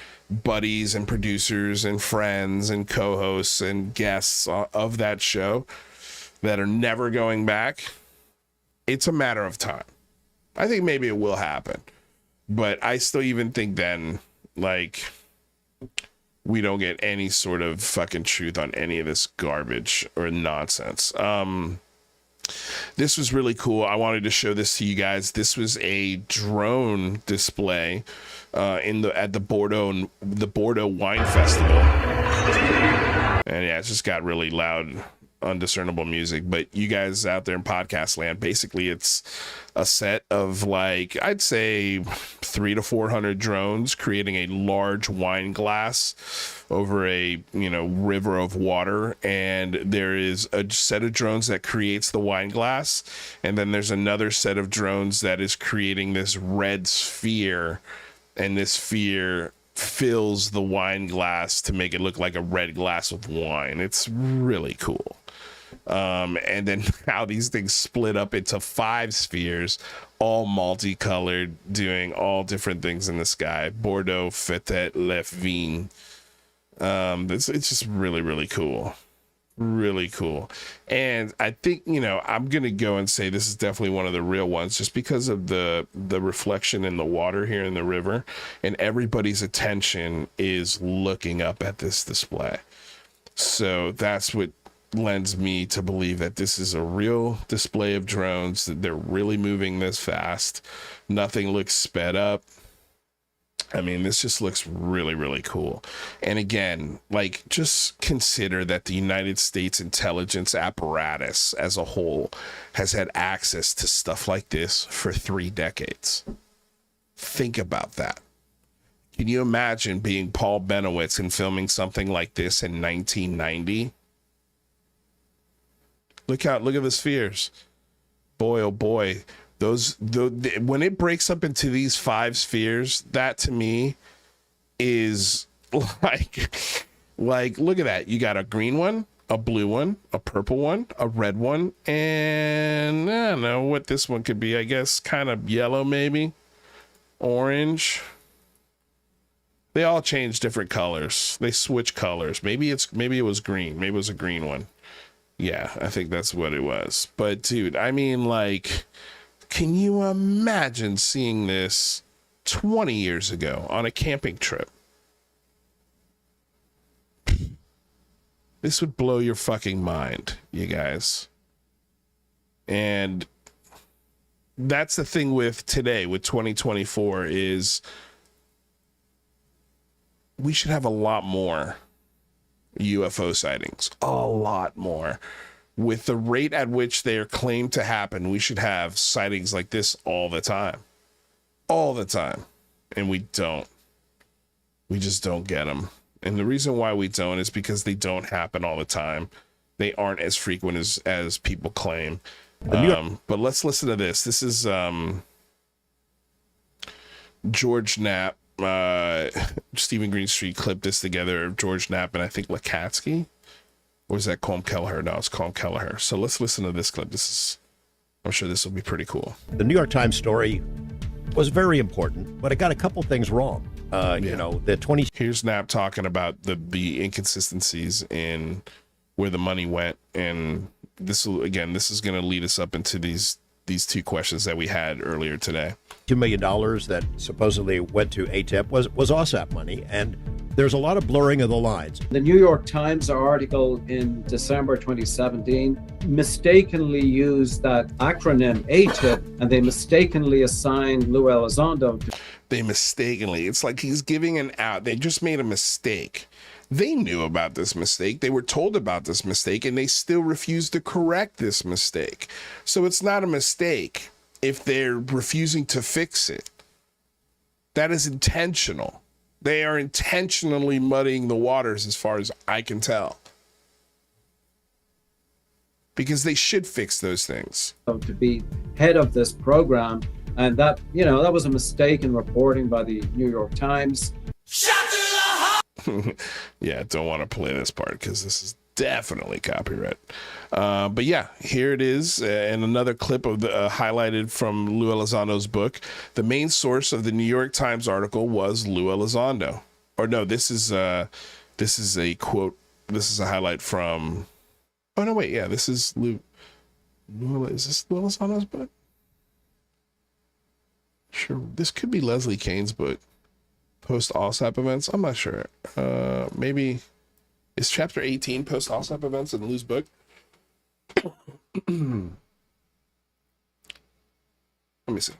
buddies and producers and friends and co-hosts and guests of that show that are never going back. It's a matter of time. I think maybe it will happen, but I still even think then, like, we don't get any sort of fucking truth on any of this garbage or nonsense. This was really cool. I wanted to show this to you guys. This was a drone display at the Bordeaux Wine Festival. And yeah, it just got really loud, undiscernible music. But you guys out there in podcast land, basically it's a set of, like, I'd say 300 to 400 drones creating a large wine glass over a river of water, and there is a set of drones that creates the wine glass, and then there's another set of drones that is creating this red sphere, and this sphere fills the wine glass to make it look like a red glass of wine. It's really cool. And then how these things split up into 5 spheres, all multicolored, doing all different things in the sky. Bordeaux, Fête, Le Vin. It's just really, really cool. Really cool. And I think, I'm going to go and say this is definitely one of the real ones, just because of the reflection in the water here in the river, and everybody's attention is looking up at this display. So that's what lends me to believe that this is a real display of drones, that they're really moving this fast. Nothing looks sped up. I mean, this just looks really, really cool. And again, like, just consider that the United States intelligence apparatus as a whole has had access to stuff like this for 3 decades. Think about that. Can you imagine being Paul Benowitz and filming something like this in 1990? Look at the spheres. Boy, oh boy. When it breaks up into these 5 spheres, that to me is like, look at that. You got a green one, a blue one, a purple one, a red one, and I don't know what this one could be. I guess kind of yellow, maybe orange. They all change different colors. They switch colors. Maybe it was green. Maybe it was a green one. Yeah, I think that's what it was. But dude, I mean, like, can you imagine seeing this 20 years ago on a camping trip? This would blow your fucking mind, you guys. And that's the thing with today, with 2024, is we should have a lot more UFO sightings. A lot more. With the rate at which they are claimed to happen, we should have sightings like this all the time. All the time. And we don't. We just don't get them. And the reason why we don't is because they don't happen all the time. They aren't as frequent as people claim. But let's listen to this. This is George Knapp. Stephen Greenstreet clipped this together of George Knapp and I think Lakatsky. Or is that Colm Kelleher? No, it's Colm Kelleher. So let's listen to this clip. I'm sure this will be pretty cool. The New York Times story was very important, but it got a couple things wrong. Here's Knapp talking about the inconsistencies in where the money went, and this is going to lead us up into these 2 questions that we had earlier today. $2 million that supposedly went to AATIP was OSAP money, and there's a lot of blurring of the lines. The New York Times article in December 2017 mistakenly used that acronym AATIP, and they mistakenly assigned Lou Elizondo. it's like he's giving an out. They just made a mistake. They knew about this mistake. They were told about this mistake, and they still refused to correct this mistake. So it's not a mistake if they're refusing to fix it. That is intentional. They are intentionally muddying the waters as far as I can tell. Because they should fix those things. To be head of this program, and that, you know, that was a mistake in reporting by the New York Times. Yeah, don't want to play this part because this is definitely copyright. But yeah, here it is, and another clip of the highlighted from Lou Elizondo's book. The main source of the New York Times article was Lou Elizondo. Or no, this is a quote. This is a highlight from. Oh no, wait, yeah, this is Lou. Is this Lou Elizondo's book? Sure, this could be Leslie Kane's book. Post AATIP events. I'm not sure. Maybe is chapter 18 post AATIP events in Lou's book? Let me see.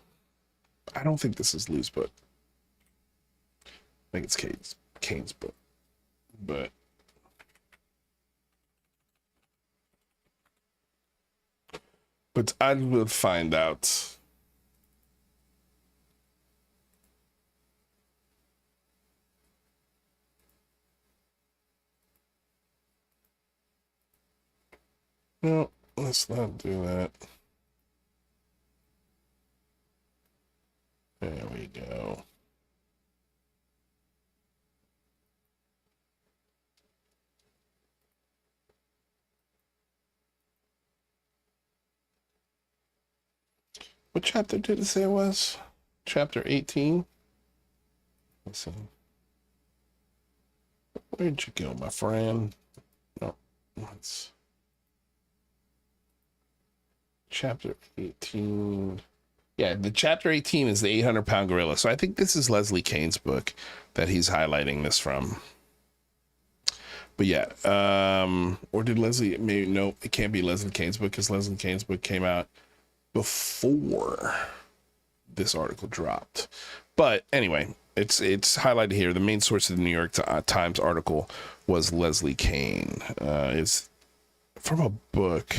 I don't think this is Lou's book. I think it's Kane's book. But I will find out. No, let's not do that. There we go. What chapter did it say it was? Chapter 18? Let's see. Where'd you go, my friend? No, let's... Chapter 18. Yeah, the chapter 18 is the 800-pound gorilla. So I think this is Leslie Kane's book that he's highlighting this from. But yeah, or did Leslie, maybe, no, it can't be Leslie Kane's book because Leslie Kane's book came out before this article dropped. But anyway, it's highlighted here. The main source of the New York Times article was Leslie Kane. It's from a book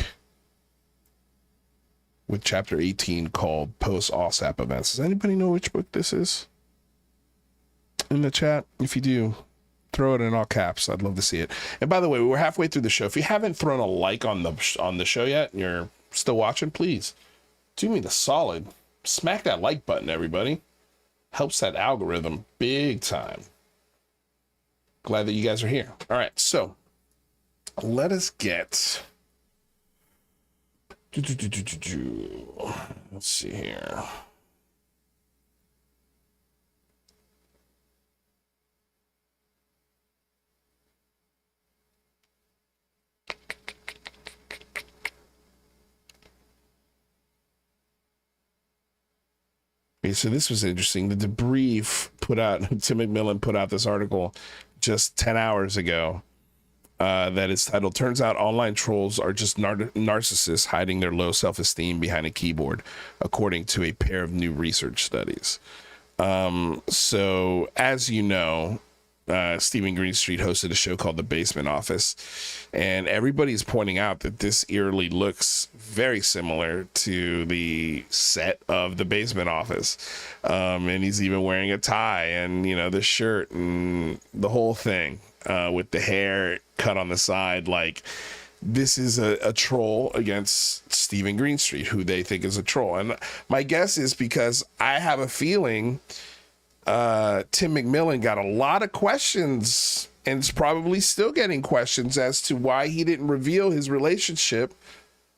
with chapter 18 called Post AATIP Events. Does anybody know which book this is? In the chat, if you do, throw it in all caps. I'd love to see it. And by the way, we're halfway through the show. If you haven't thrown a like on the show yet and you're still watching, please do me the solid. Smack that like button, everybody. Helps that algorithm big time. Glad that you guys are here. All right, so let us get... Let's see here. Okay, so this was interesting. The Debrief put out, Tim McMillan put out this article just 10 hours ago. That is titled, "Turns Out Online Trolls Are Just Narcissists Hiding Their Low Self-Esteem Behind a Keyboard," according to a pair of new research studies. So, as you know, Stephen Greenstreet hosted a show called The Basement Office, and everybody's pointing out that this eerily looks very similar to the set of The Basement Office. And he's even wearing a tie and, you know, the shirt and the whole thing. With the hair cut on the side. Like, this is a troll against Stephen Greenstreet, who they think is a troll. And my guess is because I have a feeling Tim McMillan got a lot of questions and is probably still getting questions as to why he didn't reveal his relationship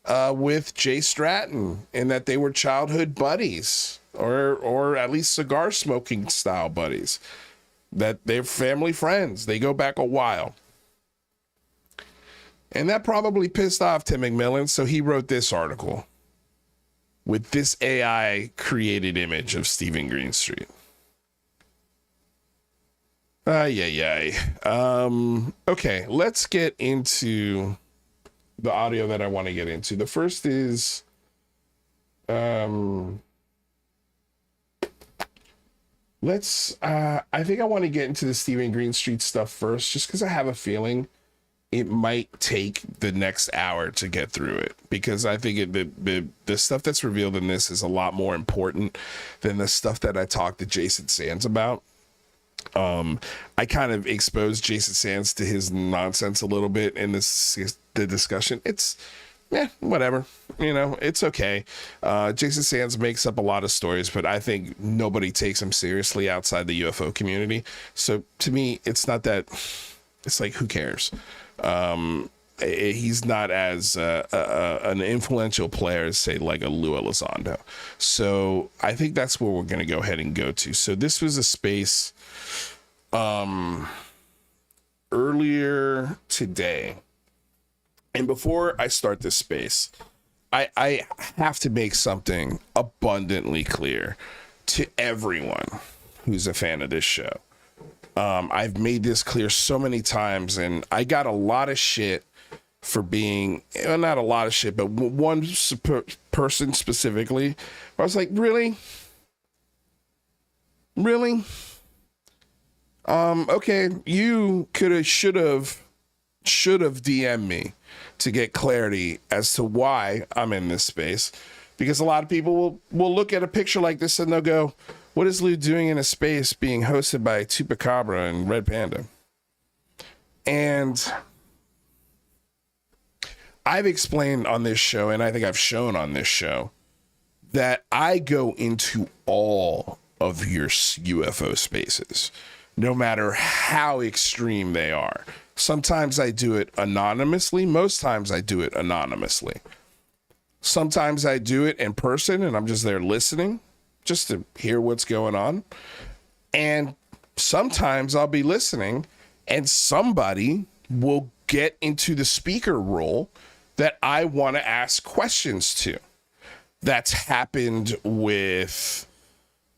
with Jay Stratton and that they were childhood buddies or at least cigar smoking style buddies. That they're family friends. They go back a while. And that probably pissed off Tim McMillan, so he wrote this article with this AI created image of Stephen Greenstreet. Okay, let's get into the audio that I want to get into. The first is let's, I think I want to get into the Stephen Greenstreet stuff first, just because I have a feeling it might take the next hour to get through it, because I think the stuff that's revealed in this is a lot more important than the stuff that I talked to Jason Sands about. I kind of exposed Jason Sands to his nonsense a little bit in the discussion. It's, whatever, it's okay. Jason Sands makes up a lot of stories, but I think nobody takes him seriously outside the UFO community. So to me, it's not that, it's like, who cares? He's not as an influential player as, say, like a Lou Elizondo. So I think that's where we're going to go ahead and go to. So this was a space earlier today. And before I start this space, I have to make something abundantly clear to everyone who's a fan of this show. I've made this clear so many times, and I got a lot of shit for being, not a lot of shit, but one person specifically, I was like, really? Okay, you should have DM'd me to get clarity as to why I'm in this space, because a lot of people will look at a picture like this and they'll go, what is Lou doing in a space being hosted by Chupacabra and Red Panda? And I've explained on this show, and I think I've shown on this show, that I go into all of your UFO spaces, no matter how extreme they are. Sometimes I do it anonymously. Most times I do it anonymously. Sometimes I do it in person and I'm just there listening, just to hear what's going on. And sometimes I'll be listening and somebody will get into the speaker role that I want to ask questions to. That's happened with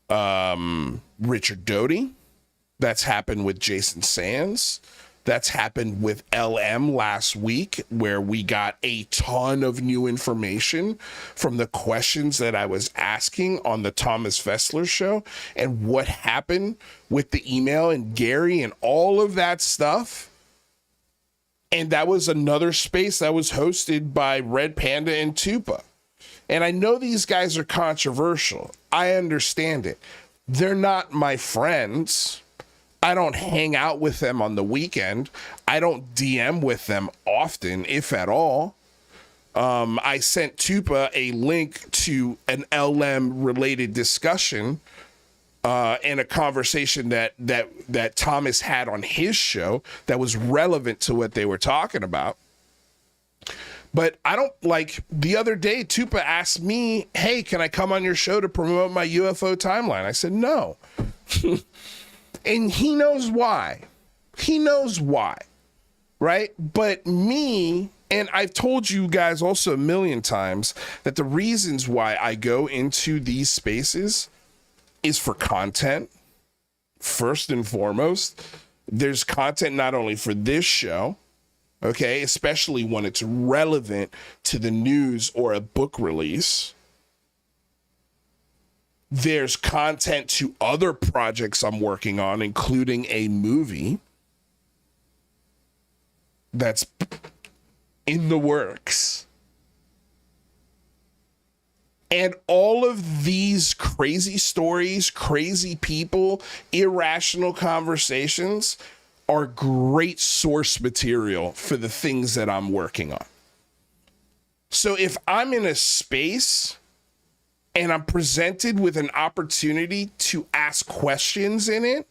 Richard Doty. That's happened with Jason Sands. That's happened with LM last week, where we got a ton of new information from the questions that I was asking on the Thomas Fessler show, and what happened with the email and Gary and all of that stuff. And that was another space that was hosted by Red Panda and Tupa. And I know these guys are controversial. I understand it. They're not my friends. I don't hang out with them on the weekend. I don't DM with them often, if at all. I sent Tupa a link to an LM related discussion and a conversation that Thomas had on his show that was relevant to what they were talking about. But I don't, like, the other day, Tupa asked me, hey, can I come on your show to promote my UFO timeline? I said, no. And he knows why. Right? But me, and I've told you guys also a million times that the reasons why I go into these spaces is for content. First and foremost, there's content not only for this show, okay, especially when it's relevant to the news or a book release. There's content to other projects I'm working on, including a movie that's in the works. And all of these crazy stories, crazy people, irrational conversations are great source material for the things that I'm working on. So if I'm in a space and I'm presented with an opportunity to ask questions in it,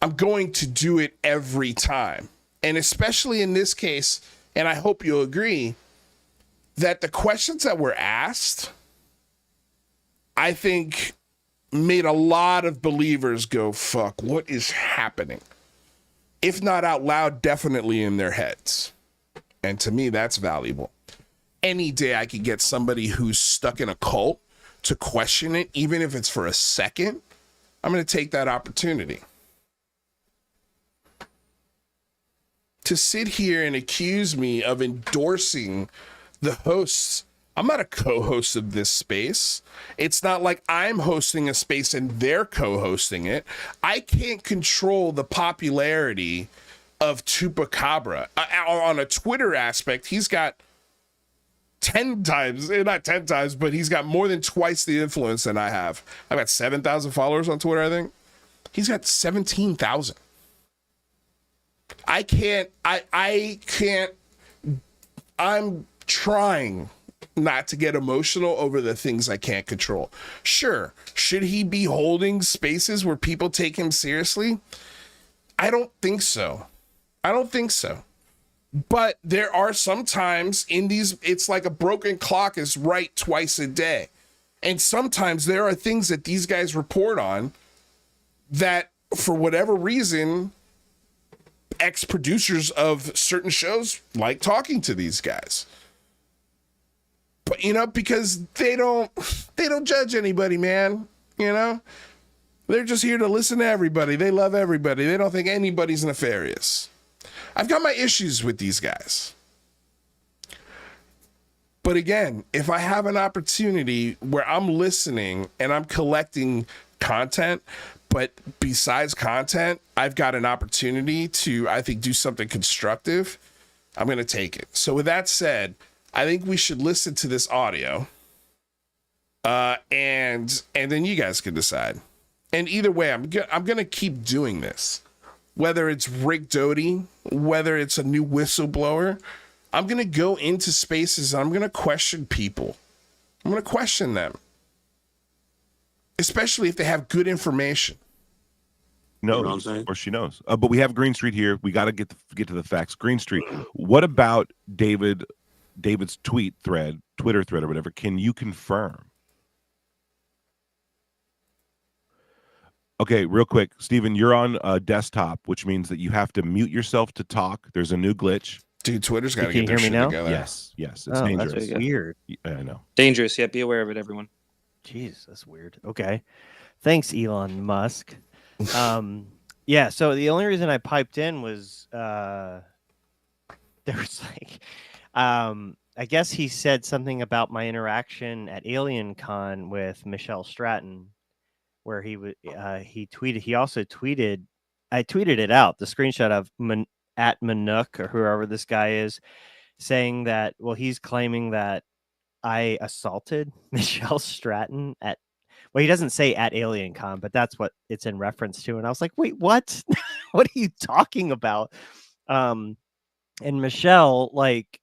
I'm going to do it every time. And especially in this case, and I hope you'll agree, that the questions that were asked, I think, made a lot of believers go, fuck, what is happening? If not out loud, definitely in their heads. And to me, that's valuable. Any day I could get somebody who's stuck in a cult to question it, even if it's for a second, I'm going to take that opportunity. To sit here and accuse me of endorsing the hosts I'm not a co-host of this space. It's not like I'm hosting a space and they're co-hosting it. I can't control the popularity of Chupacabra. On a Twitter aspect, he's got 10 times, not 10 times, but he's got more than twice the influence than I have. I've got 7,000 followers on Twitter, I think. He's got 17,000. I can't, I'm trying not to get emotional over the things I can't control. Sure, should he be holding spaces where people take him seriously? I don't think so. But there are some times in these, it's like a broken clock is right twice a day. And sometimes there are things that these guys report on that, for whatever reason, ex-producers of certain shows like talking to these guys. But, you know, because they don't judge anybody, man. You know, they're just here to listen to everybody. They love everybody. They don't think anybody's nefarious. I've got my issues with these guys. But again, if I have an opportunity where I'm listening and I'm collecting content, but besides content, I've got an opportunity to, I think, do something constructive, I'm going to take it. So with that said, I think we should listen to this audio, and then you guys can decide. And either way, I'm going to keep doing this. Whether it's Rick Doty, whether it's a new whistleblower, I'm going to go into spaces and I'm going to question people. I'm going to question them. Especially if they have good information. Knows, or she knows. But we have Green Street here. We got to get to the facts. Green Street. What about David's Twitter thread or whatever? Can you confirm? Okay, real quick, Steven, you're on a desktop, which means that you have to mute yourself to talk. There's a new glitch. Dude, Twitter's got to get their shit together. Yes, it's dangerous. That's weird. I know. Dangerous. Yeah, be aware of it, everyone. Jeez, that's weird. Okay. Thanks, Elon Musk. Yeah, so the only reason I piped in was there was like I guess he said something about my interaction at Alien Con with Michelle Stratton, where he tweeted. He also tweeted. I tweeted it out. The screenshot of at Manook or whoever this guy is, saying that. Well, he's claiming that I assaulted Michelle Stratton at. Well, he doesn't say at Alien Con, but that's what it's in reference to. And I was like, wait, what? What are you talking about? And Michelle, like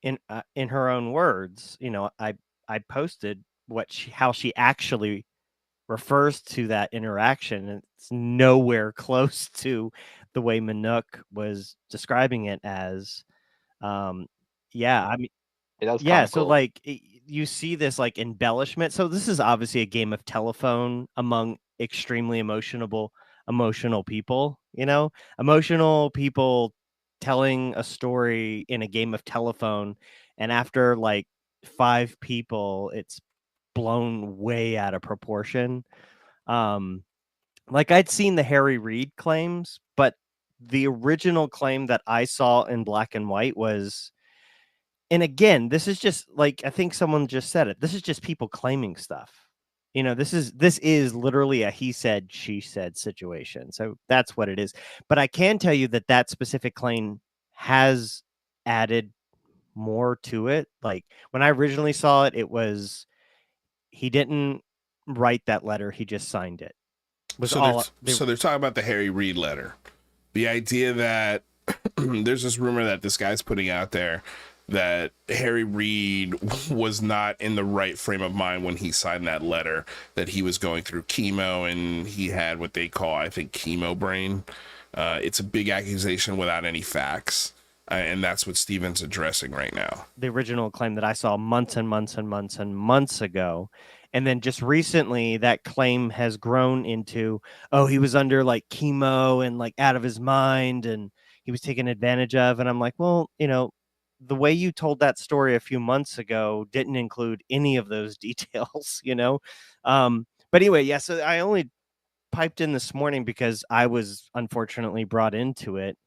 in her own words, you know, I posted how she actually refers to that interaction, and it's nowhere close to the way Manook was describing it as. Yeah, I mean, yeah. So like you see this like embellishment. So this is obviously a game of telephone among extremely emotional people. You know, emotional people telling a story in a game of telephone, and after like 5 people, it's blown way out of proportion. Like I'd seen the Harry Reid claims, but the original claim that I saw in black and white was, and again, this is just like, I think someone just said it. This is just people claiming stuff. You know, this is literally a he said, she said situation. So that's what it is. But I can tell you that specific claim has added more to it. Like when I originally saw it, it was, he didn't write that letter. He just signed it. So they're talking about the Harry Reid letter. The idea that there's this rumor that this guy's putting out there that Harry Reid was not in the right frame of mind when he signed that letter, that he was going through chemo and he had what they call, I think, chemo brain. It's a big accusation without any facts. And that's what Steven's addressing right now. The original claim that I saw months and months and months and months ago. And then just recently that claim has grown into, oh, he was under like chemo and like out of his mind and he was taken advantage of. And I'm like, well, you know, the way you told that story a few months ago didn't include any of those details, you know? But anyway, yeah, so I only piped in this morning because I was unfortunately brought into it.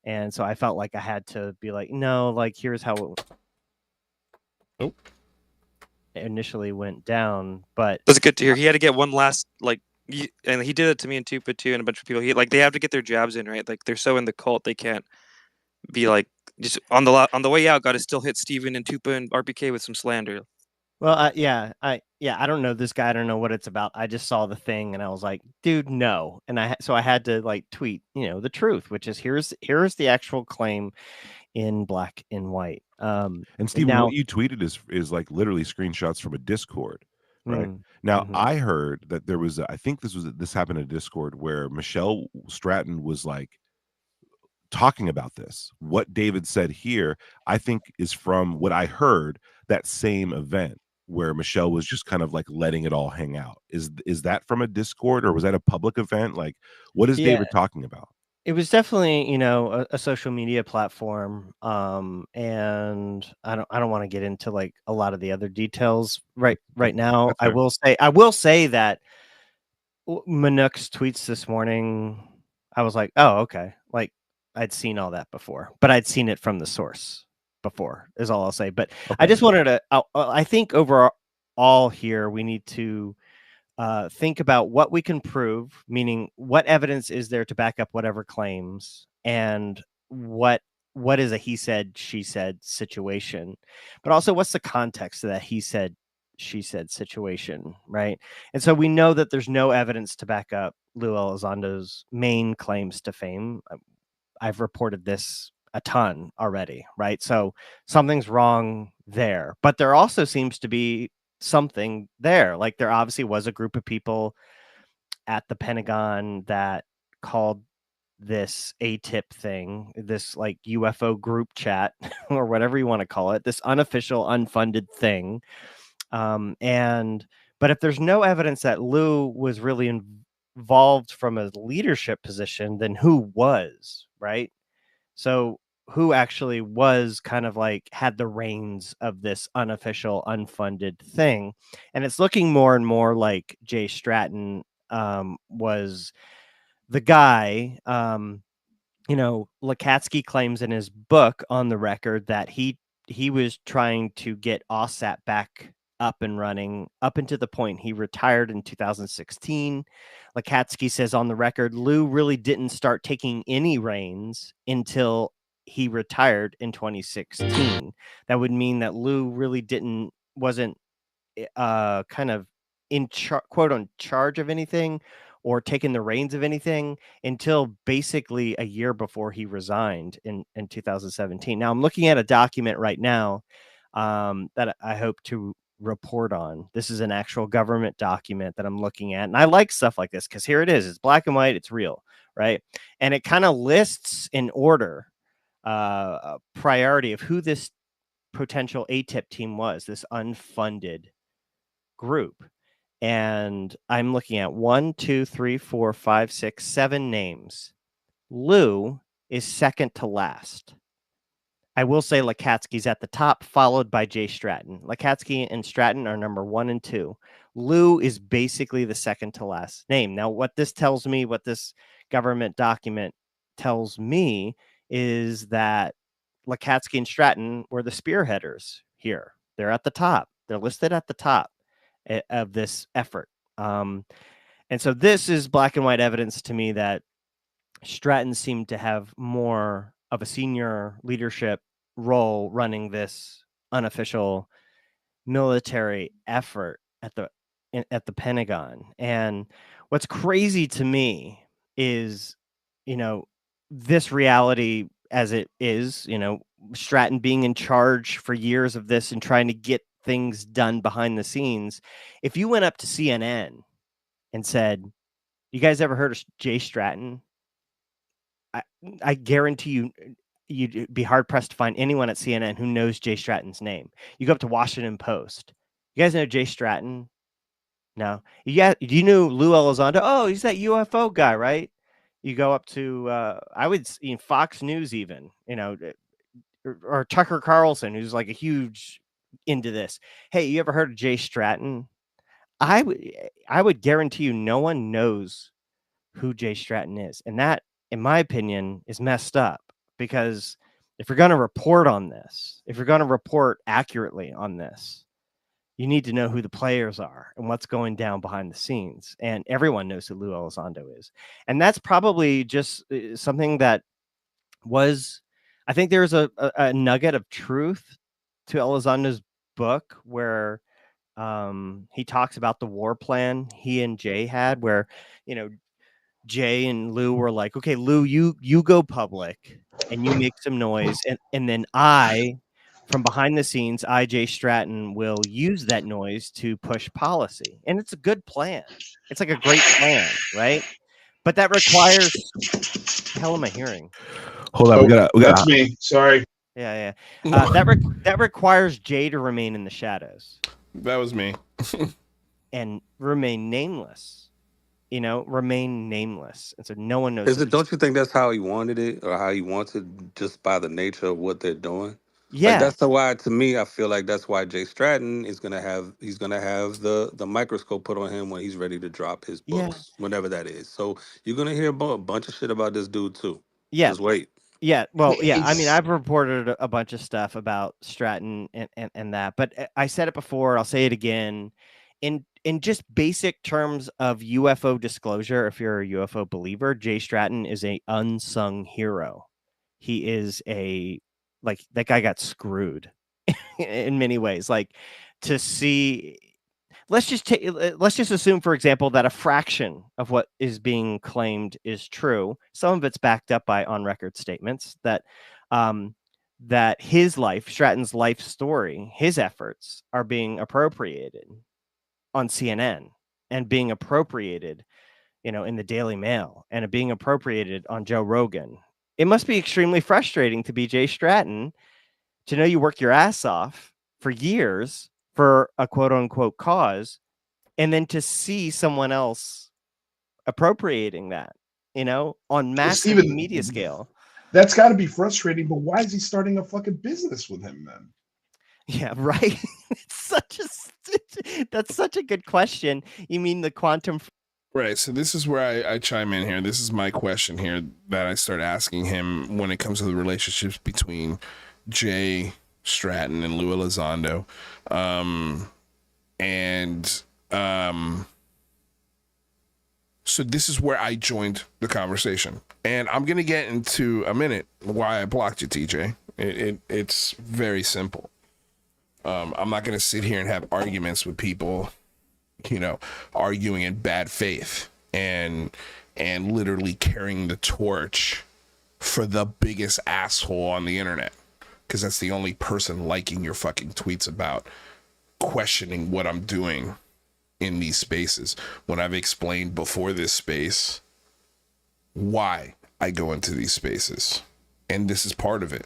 And so I felt like I had to be like, no, like, here's how it. Oh, initially went down. But that's good to hear. He had to get one last and he did it to me and Tupa too, and a bunch of people. They have to get their jabs in, right? Like they're so in the cult they can't be like just on the way out. Got to still hit Steven and Tupa and RPK with some slander. Well, I don't know this guy. I don't know what it's about. I just saw the thing and I was like, dude, no. And so I had to like tweet, the truth, which is here's the actual claim in black and white. And Steven, what you tweeted is like literally screenshots from a Discord, right? Now, I heard that there was, I think this happened in a Discord where Michelle Stratton was like talking about this. What David said here, I think, is from what I heard that same event where Michelle was just kind of like letting it all hang out. Is that from a Discord or was that a public event? Like, what is David talking about? It was definitely, a social media platform. And I don't want to get into like a lot of the other details right now. I will say that Minook's tweets this morning, I was like, oh, okay. Like I'd seen all that before, but I'd seen it from the source before is all I'll say. But I just wanted to, I think overall here, we need to think about what we can prove, meaning what evidence is there to back up whatever claims, and what is a he said, she said situation, but also what's the context of that he said, she said situation, right? And so we know that there's no evidence to back up Lou Elizondo's main claims to fame. I've reported this a ton already, right? So something's wrong there, but there also seems to be something there. Like there obviously was a group of people at the Pentagon that called this AATIP thing, this like UFO group chat or whatever you want to call it, this unofficial, unfunded thing. But if there's no evidence that Lou was really involved from a leadership position, then who was, right? So who actually was kind of like had the reins of this unofficial, unfunded thing? And it's looking more and more like Jay Stratton was the guy. Lakatsky claims in his book On the Record that he was trying to get OSAP back up and running up into the point he retired in 2016. Lakatsky says on the record, Lou really didn't start taking any reins until he retired in 2016. That would mean that Lou really wasn't kind of quote on charge of anything or taking the reins of anything until basically a year before he resigned in 2017. Now I'm looking at a document right now that I hope to report on. This is an actual government document that I'm looking at. And I like stuff like this because here it is. It's black and white. It's real, right? And it kind of lists in order a priority of who this potential AATIP team was, this unfunded group. And I'm looking at 1, 2, 3, 4, 5, 6, 7 names. Lou is second to last. I will say Lakatsky's at the top, followed by Jay Stratton. Lakatsky and Stratton are number 1 and 2. Lou is basically the second to last name. Now, what this tells me, what this government document tells me, is that Lakatsky and Stratton were the spearheaders here. They're at the top. They're listed at the top of this effort. And so this is black and white evidence to me that Stratton seemed to have more of a senior leadership role running this unofficial military effort at the Pentagon. And what's crazy to me is, this reality as it is, Stratton being in charge for years of this and trying to get things done behind the scenes. If you went up to CNN and said, you guys ever heard of Jay Stratton? I guarantee you'd be hard pressed to find anyone at CNN who knows Jay Stratton's name. You go up to Washington Post. You guys know Jay Stratton? No. Yeah. Do you know Lou Elizondo? Oh, he's that UFO guy, right? You go up to Fox News, even, or Tucker Carlson, who's like a huge into this. Hey, you ever heard of Jay Stratton? I would guarantee you no one knows who Jay Stratton is. And that, in my opinion, is messed up, because if you're going to report on this, if you're going to report accurately on this, You need to know who the players are and what's going down behind the scenes. And everyone knows who Lou Elizondo is. And that's probably just something that was, I think there's a nugget of truth to Elizondo's book where he talks about the war plan he and Jay had, where, you know, Jay and Lou were like, okay, Lou, you go public and you make some noise. And then from behind the scenes, Jay Stratton will use that noise to push policy. And it's a good plan. It's like a great plan, right? But that requires, hell am I hearing? Hold on, we got. That's me. Sorry. Yeah. That requires Jay to remain in the shadows. That was me. And remain nameless. Remain nameless. And so no one knows. Don't you think that's how he wanted it, or how he wants it, just by the nature of what they're doing? Yeah. Like, that's why, to me, I feel like that's why Jay Stratton is gonna have the microscope put on him when he's ready to drop his books, whenever that is. So you're gonna hear a bunch of shit about this dude too. Yeah. Just wait. Yeah. Well, yeah. I mean, I've reported a bunch of stuff about Stratton and that, but I said it before. I'll say it again. In just basic terms of UFO disclosure, if you're a UFO believer, Jay Stratton is a unsung hero. He is that guy got screwed in many ways. Like, to see, let's just assume, for example, that a fraction of what is being claimed is true. Some of it's backed up by on-record statements that his life, Stratton's life story, his efforts are being appropriated on CNN and being appropriated, in the Daily Mail, and being appropriated on Joe Rogan. It must be extremely frustrating to be Jay Stratton, to know you worked your ass off for years for a quote unquote cause, and then to see someone else appropriating that, on massive media scale. That's got to be frustrating, but why is he starting a fucking business with him then? Yeah, right. That's such a good question. You mean the quantum? Right. So this is where I chime in here. This is my question here that I start asking him when it comes to the relationships between Jay Stratton and Lou Elizondo. So this is where I joined the conversation. And I'm going to get into a minute why I blocked you, TJ. It's very simple. I'm not going to sit here and have arguments with people, arguing in bad faith and literally carrying the torch for the biggest asshole on the internet, because that's the only person liking your fucking tweets about questioning what I'm doing in these spaces, when I've explained before this space why I go into these spaces. And this is part of it.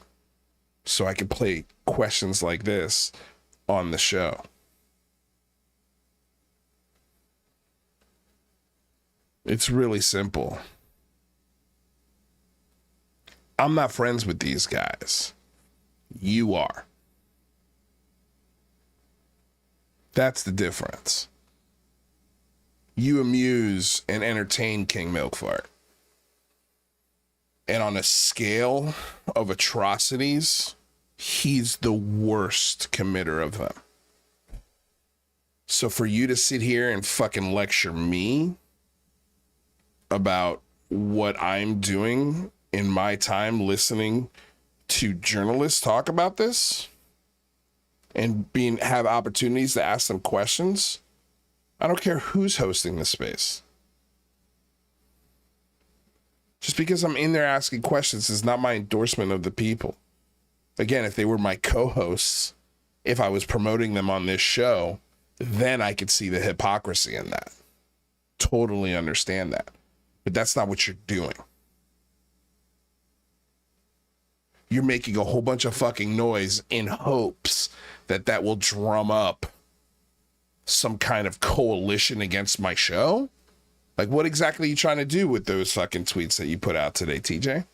So I can play questions like this on the show. It's really simple. I'm not friends with these guys. You are. That's the difference. You amuse and entertain King Milkfart. And on a scale of atrocities, he's the worst committer of them. So for you to sit here and fucking lecture me about what I'm doing in my time listening to journalists talk about this and have opportunities to ask them questions, I don't care who's hosting the space. Just because I'm in there asking questions is not my endorsement of the people. Again, if they were my co-hosts, if I was promoting them on this show, then I could see the hypocrisy in that. Totally understand that. But that's not what you're doing. You're making a whole bunch of fucking noise in hopes that will drum up some kind of coalition against my show. Like, what exactly are you trying to do with those fucking tweets that you put out today, TJ?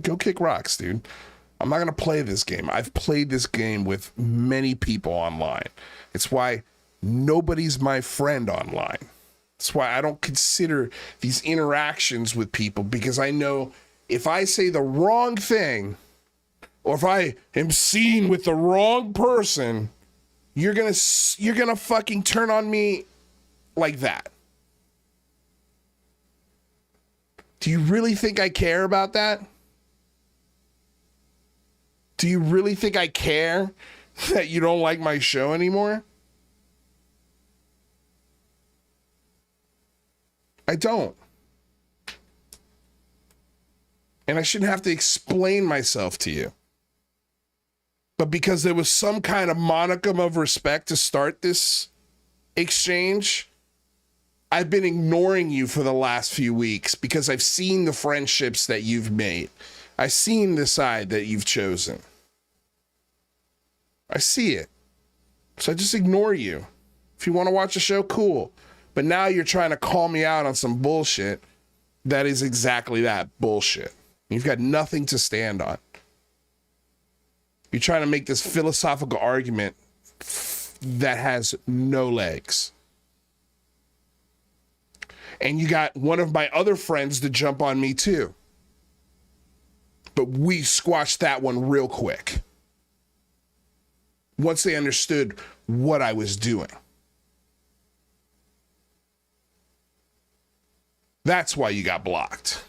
Go kick rocks, dude. I'm not going to play this game. I've played this game with many people online. It's why nobody's my friend online. That's why I don't consider these interactions with people, because I know if I say the wrong thing, or if I am seen with the wrong person, you're gonna fucking turn on me like that. Do you really think I care about that? Do you really think I care that you don't like my show anymore? I don't. And I shouldn't have to explain myself to you. But because there was some kind of modicum of respect to start this exchange, I've been ignoring you for the last few weeks because I've seen the friendships that you've made. I've seen the side that you've chosen. I see it. So I just ignore you. If you want to watch the show, cool. But now you're trying to call me out on some bullshit that is exactly that, bullshit. You've got nothing to stand on. You're trying to make this philosophical argument that has no legs. And you got one of my other friends to jump on me too. But we squashed that one real quick. Once they understood what I was doing. That's why you got blocked.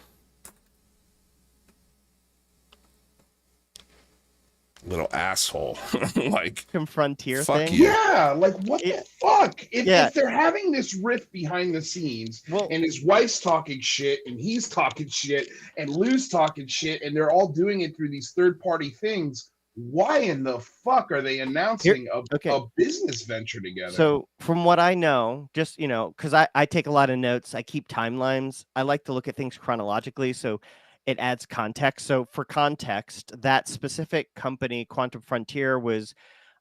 Little asshole. Like some frontier fuck thing. you. Yeah, like what the fuck? If, Yeah. if they're having this rift behind the scenes, and his wife's talking shit, and he's talking shit, and Lou's talking shit, and they're all doing it through these third-party things, why in the fuck are they announcing a business venture together? So from what I know, just, you know, because I take a lot of notes, I keep timelines. I like to look at things chronologically, so it adds context. So for context, that specific company, Quantum Frontier, was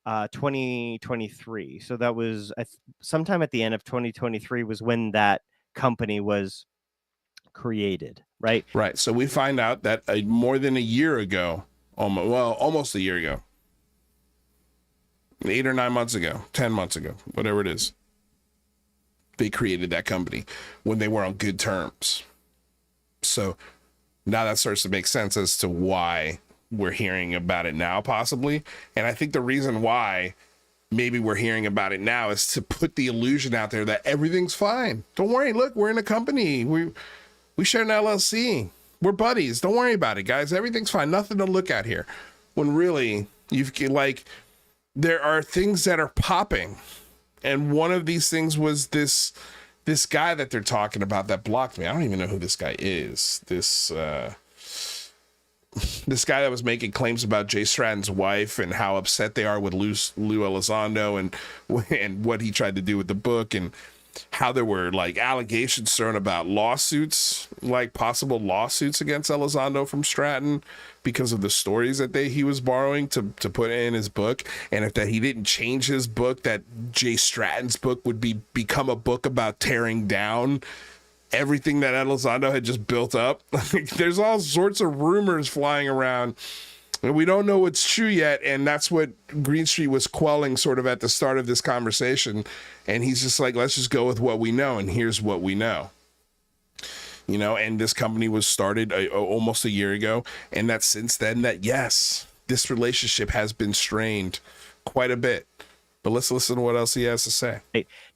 2023. So that was sometime at the end of 2023 was when that company was created, right? Right. So we find out that more than a year ago, almost a year ago, 8 or 9 months ago, 10 months ago, whatever it is, they created that company when they were on good terms. So now that starts to make sense as to why we're hearing about it now, possibly. And I think the reason why maybe we're hearing about it now is to put the illusion out there that everything's fine. Don't worry. Look, we're in a company. We share an LLC. We're buddies. Don't worry about it, guys. Everything's fine. Nothing to look at here. When really, there are things that are popping. And one of these things was this guy that they're talking about that blocked me. I don't even know who this guy is. This guy that was making claims about Jay Stratton's wife and how upset they are with Lou Elizondo and what he tried to do with the book, and how there were like allegations thrown about lawsuits, like possible lawsuits against Elizondo from Stratton because of the stories that he was borrowing to put in his book. And if that he didn't change his book, that Jay Stratton's book would become a book about tearing down everything that Elizondo had just built up. There's all sorts of rumors flying around. And we don't know what's true yet, and that's what Green Street was quelling sort of at the start of this conversation. And he's just like, let's just go with what we know, and here's what we know. You know, and this company was started almost a year ago, and that since then that, yes, this relationship has been strained quite a bit. But let's listen to what else he has to say.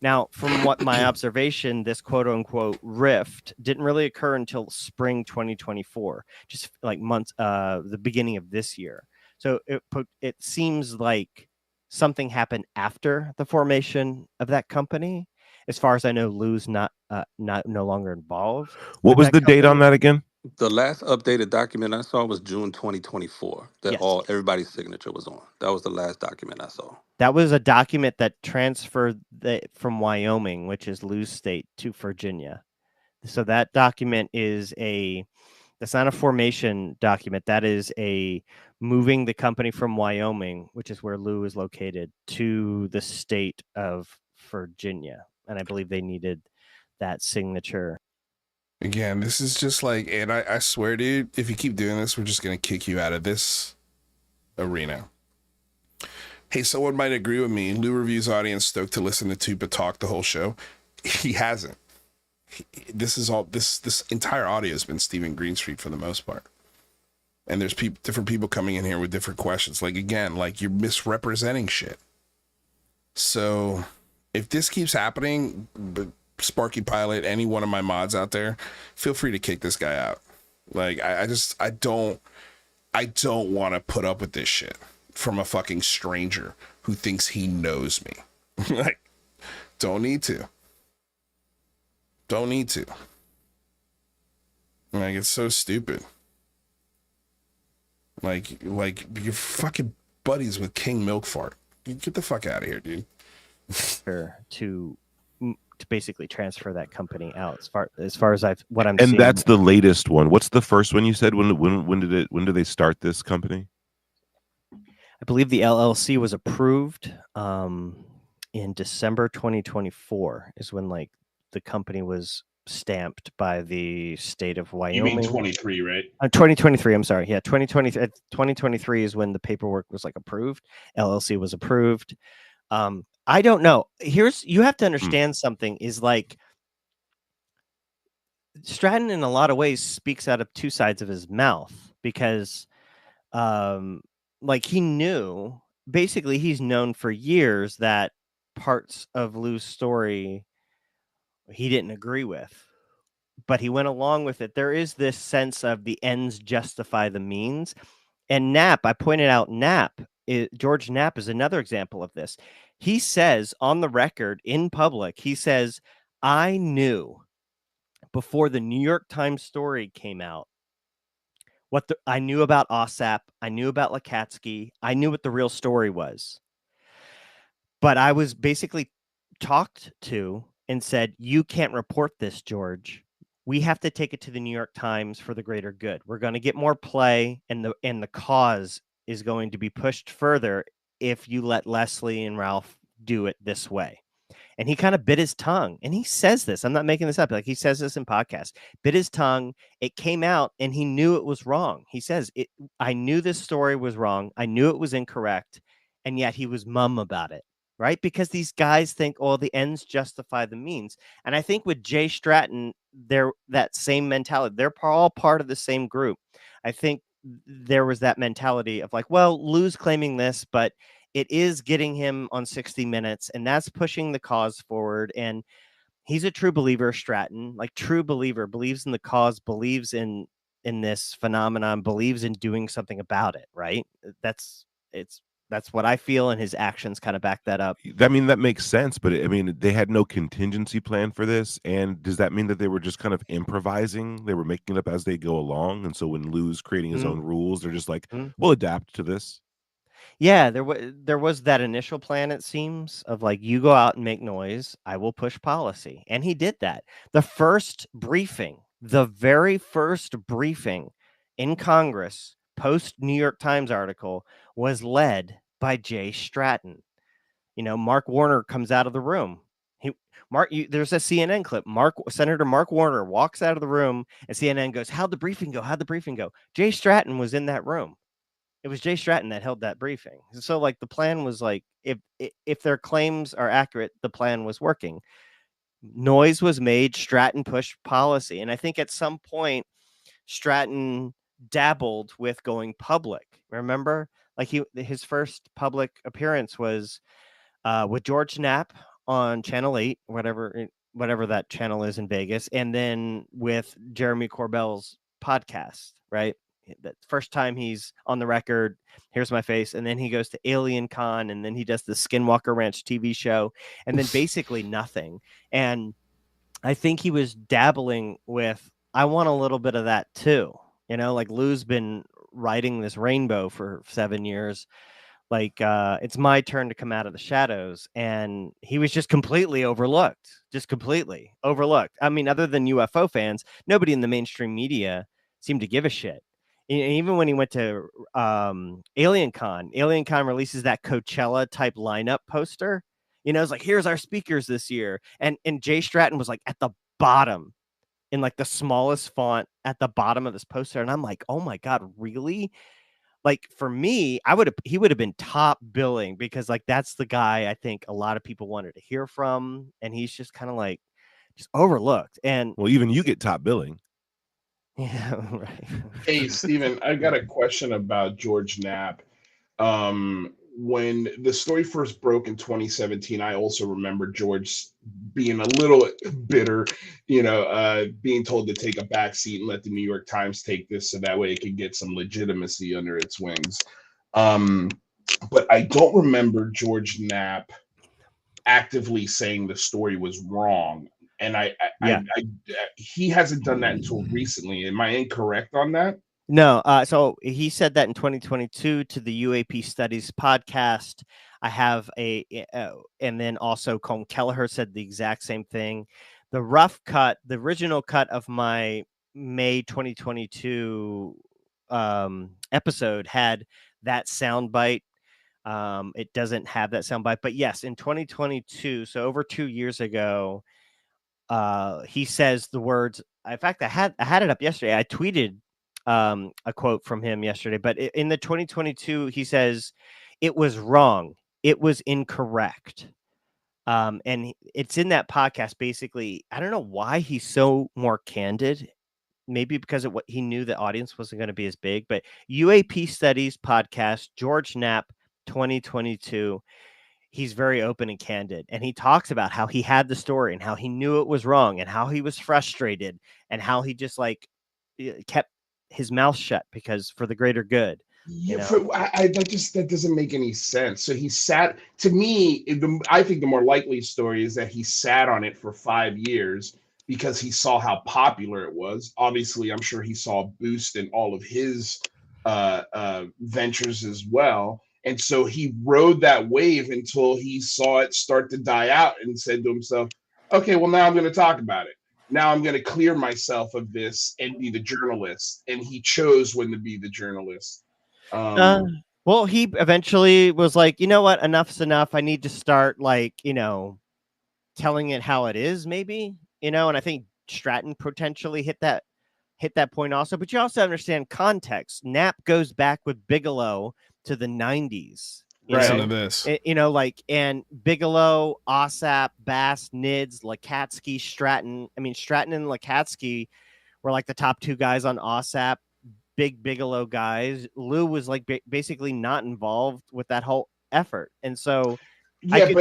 Now, from what my observation, this quote unquote rift didn't really occur until spring 2024, just like months, the beginning of this year. So it seems like something happened after the formation of that company. As far as I know, Lou's no longer involved. What was the date on that again? The last updated document I saw was June 2024. That everybody's signature was on. That was the last document I saw. That was a document that transferred from Wyoming, which is Lou's state, to Virginia. So that document that's not a formation document. That is moving the company from Wyoming, which is where Lou is located, to the state of Virginia. And I believe they needed that signature. Again, this is just like, and I swear, dude, if you keep doing this, we're just going to kick you out of this arena. Hey, someone might agree with me. Lou Review's audience stoked to listen to Tupa talk the whole show. He hasn't. This entire audio has been Stephen Greenstreet for the most part. And there's different people coming in here with different questions. Like, again, like you're misrepresenting shit. So if this keeps happening, but Sparky Pilot, any one of my mods out there, feel free to kick this guy out. Like, I don't want to put up with this shit from a fucking stranger who thinks he knows me. Like, don't need to. Like, it's so stupid. Like you're fucking buddies with King Milkfart. Get the fuck out of here, dude. To basically transfer that company out. As far as what I'm and seeing. That's the latest one. What's the first one you said? When did they start this company? I believe the LLC was approved in December 2024 is when like the company was stamped by the state of Wyoming. You mean 23, right? 2023. I'm sorry. Yeah, 2023 is when the paperwork was like approved. LLC was approved. I don't know. You have to understand something is like Stratton in a lot of ways speaks out of two sides of his mouth because like he knew basically he's known for years that parts of Lou's story he didn't agree with, but he went along with it. There is this sense of the ends justify the means. And Knapp, I pointed out George Knapp is another example of this. He says on the record in public, he says, I knew before the New York Times story came out I knew about OSAP, I knew about Lakatsky, I knew what the real story was. But I was basically talked to and said, you can't report this, George. We have to take it to the New York Times for the greater good. We're going to get more play, and the cause is going to be pushed further if you let Leslie and Ralph do it this way. And he kind of bit his tongue. And he says this. I'm not making this up. Like he says this in podcasts. Bit his tongue. It came out and he knew it was wrong. He says, I knew this story was wrong. I knew it was incorrect. And yet he was mum about it. Right? Because these guys think, oh, the ends justify the means. And I think with Jay Stratton, they're that same mentality. They're all part of the same group. I think there was that mentality of like, well, Lou's claiming this, but it is getting him on 60 Minutes, and that's pushing the cause forward. And he's a true believer, Stratton, like true believer, believes in the cause, believes in this phenomenon, believes in doing something about it. Right? That's what I feel, and his actions kind of back that up. I mean, that makes sense, but I mean, they had no contingency plan for this. And does that mean that they were just kind of improvising? They were making it up as they go along. And so when Lou's creating his own rules, they're just like, we'll adapt to this. Yeah, there was that initial plan, it seems, of like, you go out and make noise, I will push policy. And he did that. The very first briefing in Congress, post New York Times article, was led by Jay Stratton. You know, Mark Warner comes out of the room. There's a CNN clip. Senator Mark Warner walks out of the room, and CNN goes, "How'd the briefing go? How'd the briefing go?" Jay Stratton was in that room. It was Jay Stratton that held that briefing. So like the plan was like, if their claims are accurate, the plan was working. Noise was made, Stratton pushed policy. And I think at some point Stratton dabbled with going public. Remember? Like his first public appearance was with George Knapp on Channel 8, whatever that channel is in Vegas, and then with Jeremy Corbell's podcast, right? The first time he's on the record, here's my face, and then he goes to Alien Con, and then he does the Skinwalker Ranch TV show, and then basically nothing. And I think he was dabbling with, I want a little bit of that too. You know, like Lou's been riding this rainbow for 7 years. Like, it's my turn to come out of the shadows. And he was just completely overlooked. I mean, other than UFO fans, nobody in the mainstream media seemed to give a shit. Even when he went to Alien Con releases that Coachella type lineup poster. You know, it's like, here's our speakers this year. And Jay Stratton was like at the bottom in like the smallest font at the bottom of this poster. And I'm like, oh my God, really? Like for me, he would have been top billing because like that's the guy I think a lot of people wanted to hear from. And he's just kind of like just overlooked. And well, even you get top billing. Yeah, right. Hey, Stephen, I got a question about George Knapp. When the story first broke in 2017, I also remember George being a little bitter, being told to take a back seat and let the New York Times take this so that way it could get some legitimacy under its wings. But I don't remember George Knapp actively saying the story was wrong. And he hasn't done that until recently. Am I incorrect on that? No, so he said that in 2022 to the UAP Studies podcast. I have and then also Colm Kelleher said the exact same thing. The original cut of my May 2022 episode had that soundbite. It doesn't have that soundbite, but yes, in 2022, so over 2 years ago, he says the words. In fact, I had it up yesterday. I tweeted a quote from him yesterday, but in the 2022, he says, "It was wrong. It was incorrect." And it's in that podcast. Basically, I don't know why he's so more candid. Maybe because of what he knew the audience wasn't going to be as big, but UAP Studies podcast, George Knapp, 2022. He's very open and candid, and he talks about how he had the story and how he knew it was wrong and how he was frustrated and how he just kept his mouth shut because for the greater good. Yeah, that doesn't make any sense. So he sat. To me, I think the more likely story is that he sat on it for 5 years because he saw how popular it was. Obviously, I'm sure he saw a boost in all of his ventures as well. And so he rode that wave until he saw it start to die out and said to himself, okay, well, now I'm going to talk about it. Now I'm going to clear myself of this and be the journalist. And he chose when to be the journalist. Well, he eventually was like, you know what? Enough's enough. I need to start telling it how it is, maybe, and I think Stratton potentially hit that point also, but you also understand context. Knapp goes back with Bigelow to the 90s. Listen to this. And Bigelow, Ossap, Bass, Nids, Lakatsky, Stratton. I mean, Stratton and Lakatsky were like the top two guys on Ossap, big Bigelow guys. Lou was basically not involved with that whole effort. And so I'm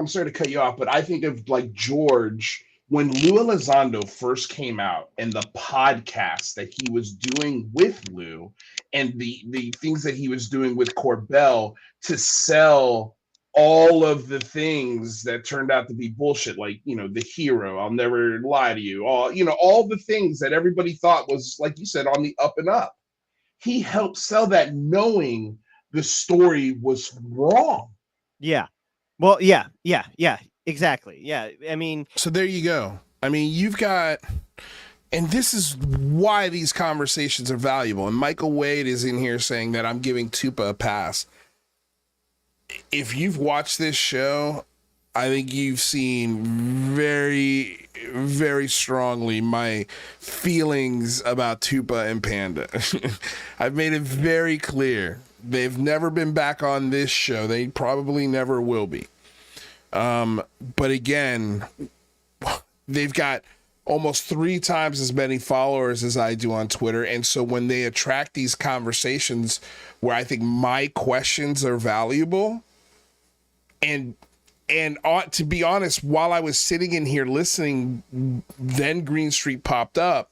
sorry to cut you off, but I think of George when Lou Elizondo first came out and the podcast that he was doing with Lou and the things that he was doing with Corbell to sell all of the things that turned out to be bullshit, the hero, I'll never lie to you, all the things that everybody thought was, like you said, on the up and up. He helped sell that knowing the story was wrong. Yeah. Well, yeah, exactly. Yeah. I mean, so there you go. I mean, you've got, and this is why these conversations are valuable. And Michael Wade is in here saying that I'm giving Tupa a pass. If you've watched this show, I think you've seen very, very strongly my feelings about Tupa and Panda. I've made it very clear. They've never been back on this show. They probably never will be. But again, they've got almost 3 times as many followers as I do on Twitter. And so when they attract these conversations where I think my questions are valuable, and to be honest, while I was sitting in here listening, then Green Street popped up.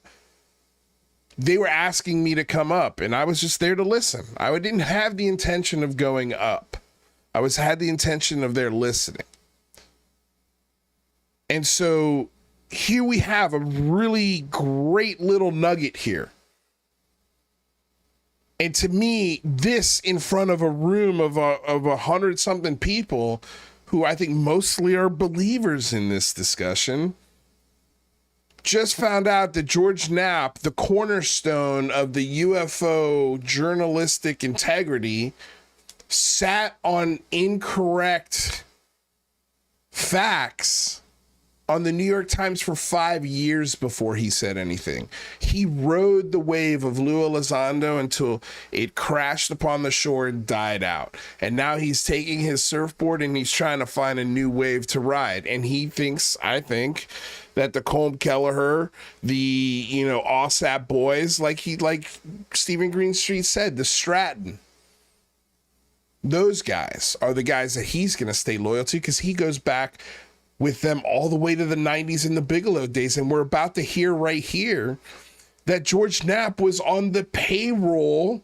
They were asking me to come up, and I was just there to listen. I didn't have the intention of going up. I had the intention of their listening. And so here we have a really great little nugget here. And to me, this in front of a room of 100-something people who I think mostly are believers in this discussion, just found out that George Knapp, the cornerstone of the UFO journalistic integrity, sat on incorrect facts on the New York Times for 5 years before he said anything. He rode the wave of Lou Elizondo until it crashed upon the shore and died out. And now he's taking his surfboard and he's trying to find a new wave to ride. And he thinks, I think, that the Colm Kelleher, the, OSAP boys, like Stephen Greenstreet said, the Stratton, those guys are the guys that he's going to stay loyal to, because he goes back with them all the way to the 90s and the Bigelow days. And we're about to hear right here that George Knapp was on the payroll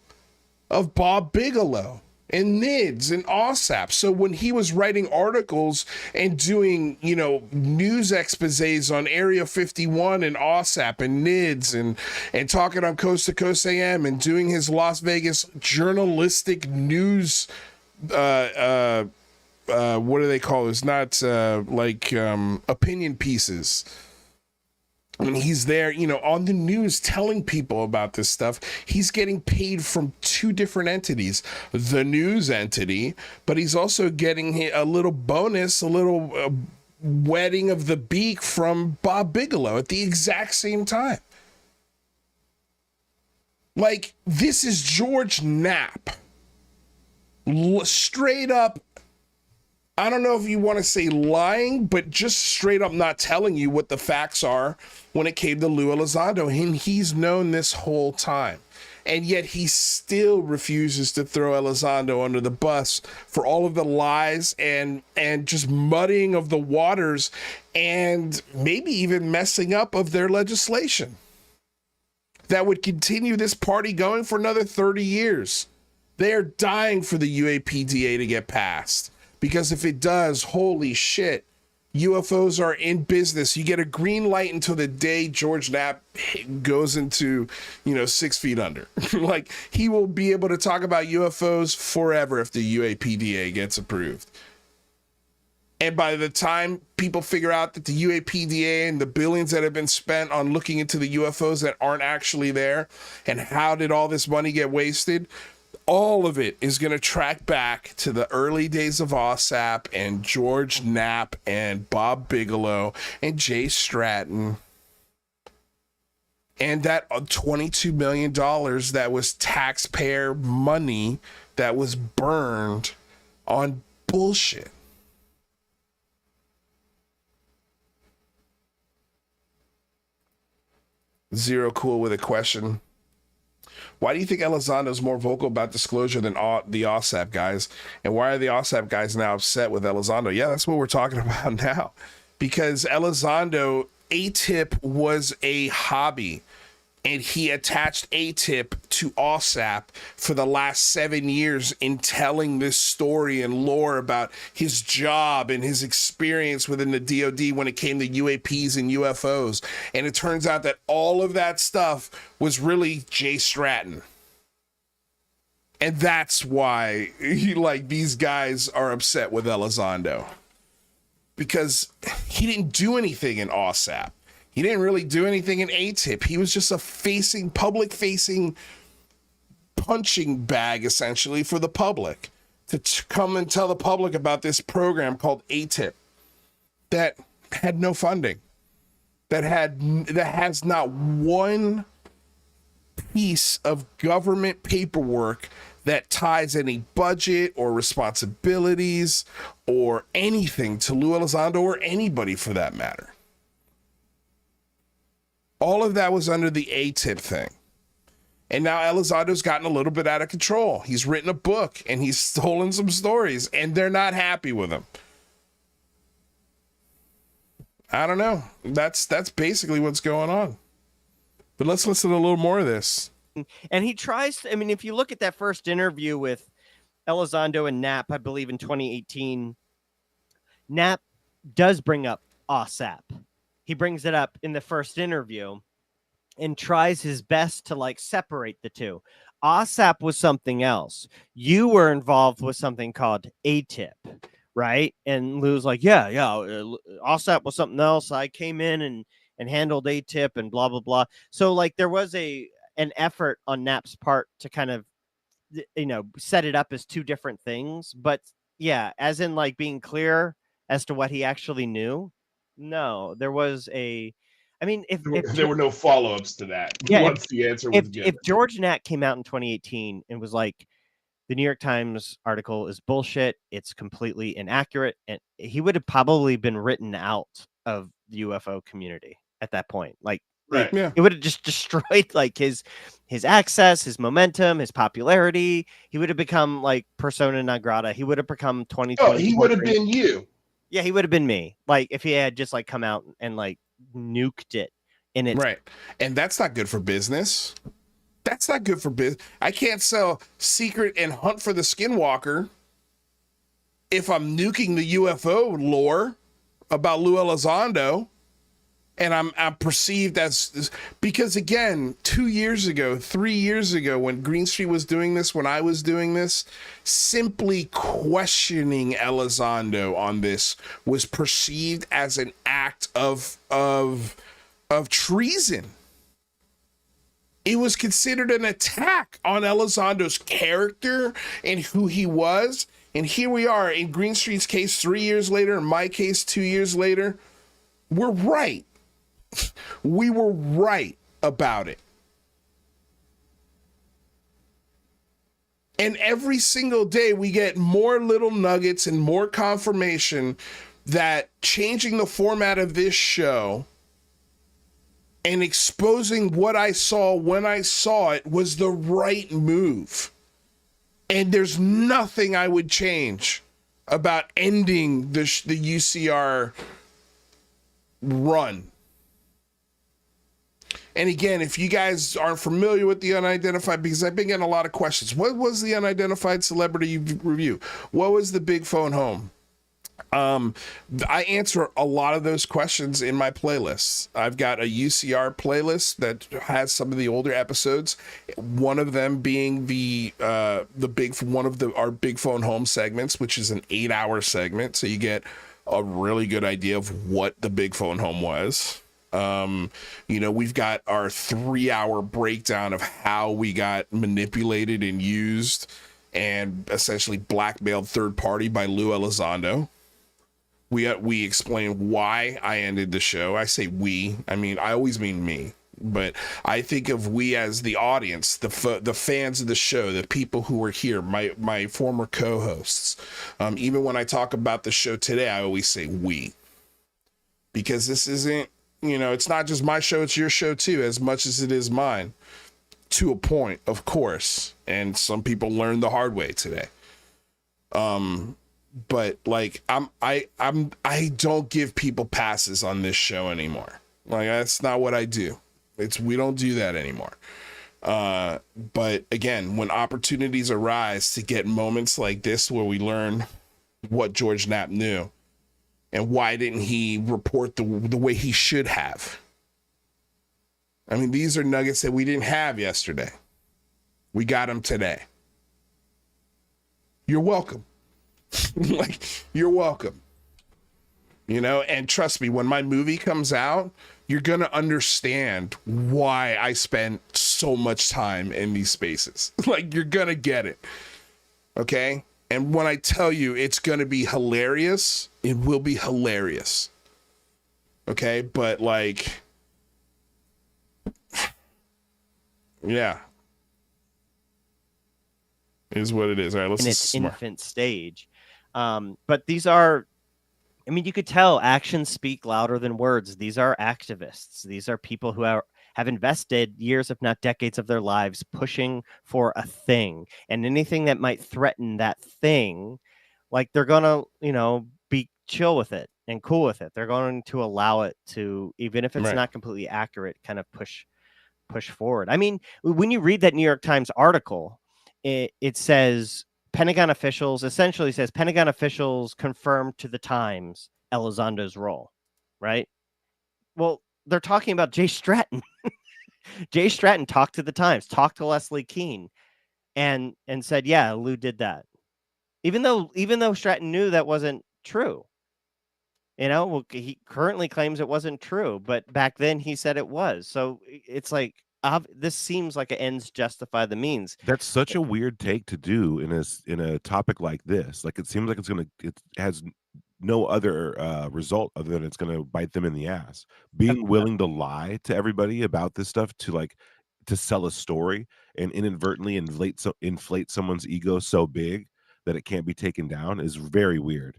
of Bob Bigelow and NIDS and OSAP. So when he was writing articles and doing, news exposés on Area 51 and OSAP and NIDS and talking on Coast to Coast AM and doing his Las Vegas journalistic news, what do they call it? It's not opinion pieces. When he's there, on the news telling people about this stuff, he's getting paid from two different entities. The news entity, but he's also getting a little bonus, a little wetting of the beak from Bob Bigelow at the exact same time. Like, this is George Knapp. Straight up, I don't know if you want to say lying, but just straight up not telling you what the facts are when it came to Lou Elizondo. And he's known this whole time. And yet he still refuses to throw Elizondo under the bus for all of the lies and just muddying of the waters and maybe even messing up of their legislation that would continue this party going for another 30 years. They are dying for the UAPDA to get passed. Because if it does, holy shit, UFOs are in business. You get a green light until the day George Knapp goes into, 6 feet under. Like, he will be able to talk about UFOs forever if the UAPDA gets approved. And by the time people figure out that the UAPDA and the billions that have been spent on looking into the UFOs that aren't actually there, and how did all this money get wasted, all of it is going to track back to the early days of OSAP and George Knapp and Bob Bigelow and Jay Stratton. And that $22 million that was taxpayer money that was burned on bullshit. Zero Cool with a question. Why do you think Elizondo is more vocal about disclosure than the OSAP guys? And why are the OSAP guys now upset with Elizondo? Yeah, that's what we're talking about now. Because Elizondo, AATIP was a hobby. And he attached AATIP to OSAP for the last 7 years in telling this story and lore about his job and his experience within the DOD when it came to UAPs and UFOs. And it turns out that all of that stuff was really Jay Stratton. And that's why these guys are upset with Elizondo. Because he didn't do anything in OSAP. He didn't really do anything in AATIP. He was just a public-facing punching bag, essentially, for the public to come and tell the public about this program called AATIP that had no funding, that has not one piece of government paperwork that ties any budget or responsibilities or anything to Lou Elizondo or anybody for that matter. All of that was under the AATIP thing. And now Elizondo's gotten a little bit out of control. He's written a book and he's stolen some stories and they're not happy with him. I don't know. That's basically what's going on. But let's listen to a little more of this. And he tries to, if you look at that first interview with Elizondo and Knapp, I believe in 2018, Knapp does bring up OSAP. He brings it up in the first interview and tries his best to separate the two. OSAP was something else. You were involved with something called AATIP, right? And Lou's like, yeah, OSAP was something else. I came in and handled AATIP and blah, blah, blah. So there was an effort on Knapp's part to kind of, set it up as two different things. But yeah, as in being clear as to what he actually knew. No, there was a. I mean, if there were no follow-ups to that once the answer was given. If George Knapp came out in 2018 and was like, the New York Times article is bullshit, it's completely inaccurate, and he would have probably been written out of the UFO community at that point. Like, right. It would have just destroyed like his access, his momentum, his popularity. He would have become like persona non grata. He would have become 2020. Oh, he would have been you. Yeah, he would have been me. Like if he had just like come out and like nuked it in it. Right. And that's not good for business. That's not good for business. I can't sell Secret and Hunt for the Skinwalker if I'm nuking the UFO lore about Lou Elizondo, and I'm perceived as, because again, 2 years ago, 3 years ago, when Green Street was doing this, when I was doing this, simply questioning Elizondo on this was perceived as an act of treason. It was considered an attack on Elizondo's character and who he was. And here we are in Green Street's case 3 years later, in my case 2 years later. We're right. We were right about it. And every single day we get more little nuggets and more confirmation that changing the format of this show and exposing what I saw when I saw it was the right move. And there's nothing I would change about ending the UCR run. And again, if you guys aren't familiar with the unidentified, because I've been getting a lot of questions. What was the unidentified celebrity review? What was the big phone home? I answer a lot of those questions in my playlists. I've got a UCR playlist that has some of the older episodes. One of them being our big phone home segments, which is an 8-hour segment. So you get a really good idea of what the big phone home was. We've got our 3-hour breakdown of how we got manipulated and used and essentially blackmailed third party by Lou Elizondo. We explain why I ended the show. I say we. I mean, I always mean me. But I think of we as the audience, the fans of the show, the people who are here, my former co-hosts. Even when I talk about the show today, I always say we. Because this isn't, it's not just my show, it's your show too, as much as it is mine. To a point, of course. And some people learned the hard way today. But like I don't give people passes on this show anymore. Like that's not what I do. We don't do that anymore. But again, when opportunities arise to get moments like this where we learn what George Knapp knew and why didn't he report the way he should have. I mean, these are nuggets that we didn't have yesterday. We got them today. You're welcome. Like, you're welcome. And trust me, when my movie comes out, you're going to understand why I spent so much time in these spaces. Like, you're going to get it. Okay? And when I tell you it's going to be hilarious, it will be hilarious. Okay? But, like, yeah. It is what it is. All right, let's in its infant stage. But these are, I mean, you could tell actions speak louder than words. These are activists. These are people who have invested years, if not decades of their lives pushing for a thing, and anything that might threaten that thing, like they're going to, be chill with it and cool with it. They're going to allow it to, even if it's not completely accurate, kind of push forward. I mean, when you read that New York Times article, it says, Pentagon officials confirmed to the Times Elizondo's role, right? Well, they're talking about Jay Stratton. Jay Stratton talked to the Times, talked to Leslie Keane, and said, yeah, Lou did that. Even though Stratton knew that wasn't true. He currently claims it wasn't true, but back then he said it was. So it's like, this seems like it ends justify the means. That's such a weird take to do in a topic like this. Like it seems like it has no other result other than it's going to bite them in the ass. Being willing to lie to everybody about this stuff to sell a story and inadvertently inflate someone's ego so big that it can't be taken down is very weird.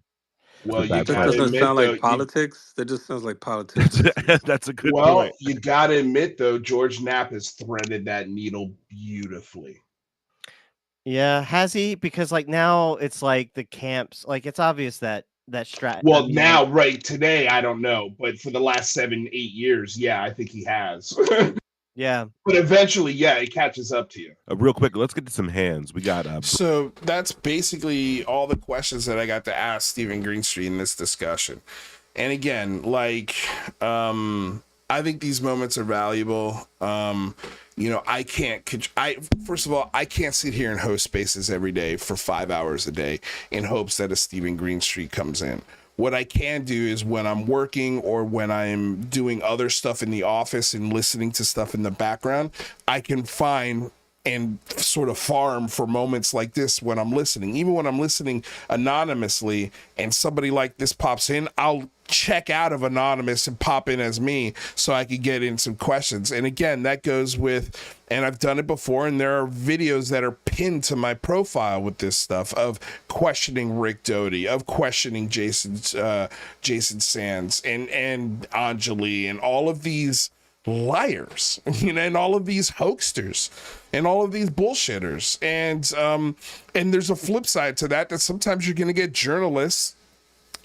Well, you That gotta doesn't admit, sound though, like politics. That just sounds like politics. That's a good well, point. you gotta admit, though, George Knapp has threaded that needle beautifully. Yeah, has he? Because like now it's like the camps, like it's obvious that Stratton. Well, now, right today, I don't know, but for the last 7-8 years, yeah, I think he has. Yeah. But eventually, yeah, it catches up to you. Real quick, let's get to some hands. We got So that's basically all the questions that I got to ask Stephen Greenstreet in this discussion. And again, like, I think these moments are valuable. First of all, I can't sit here and host spaces every day for 5 hours a day in hopes that a Stephen Greenstreet comes in. What I can do is when I'm working or when I'm doing other stuff in the office and listening to stuff in the background, I can find and sort of farm for moments like this when I'm listening. Even when I'm listening anonymously and somebody like this pops in, I'll check out of anonymous and pop in as me so I could get in some questions. And again, that goes with, and I've done it before, and there are videos that are pinned to my profile with this stuff of questioning Rick Doty, of questioning Jason Sands and Anjali and all of these liars, and all of these hoaxsters and all of these bullshitters. And there's a flip side to that sometimes you're going to get journalists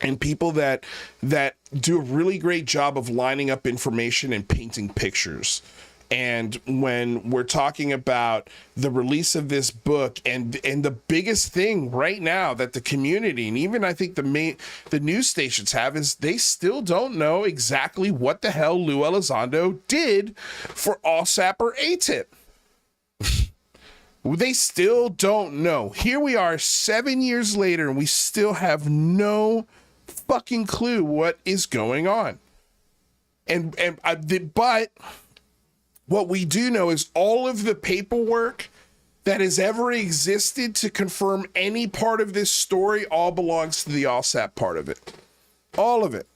and people that do a really great job of lining up information and painting pictures. And when we're talking about the release of this book and the biggest thing right now that the community and even I think the news stations have is they still don't know exactly what the hell Lou Elizondo did for AATIP or AATIP. They still don't know. Here we are 7 years later and we still have no fucking clue what is going on. But what we do know is all of the paperwork that has ever existed to confirm any part of this story all belongs to the AATIP part of it. All of it.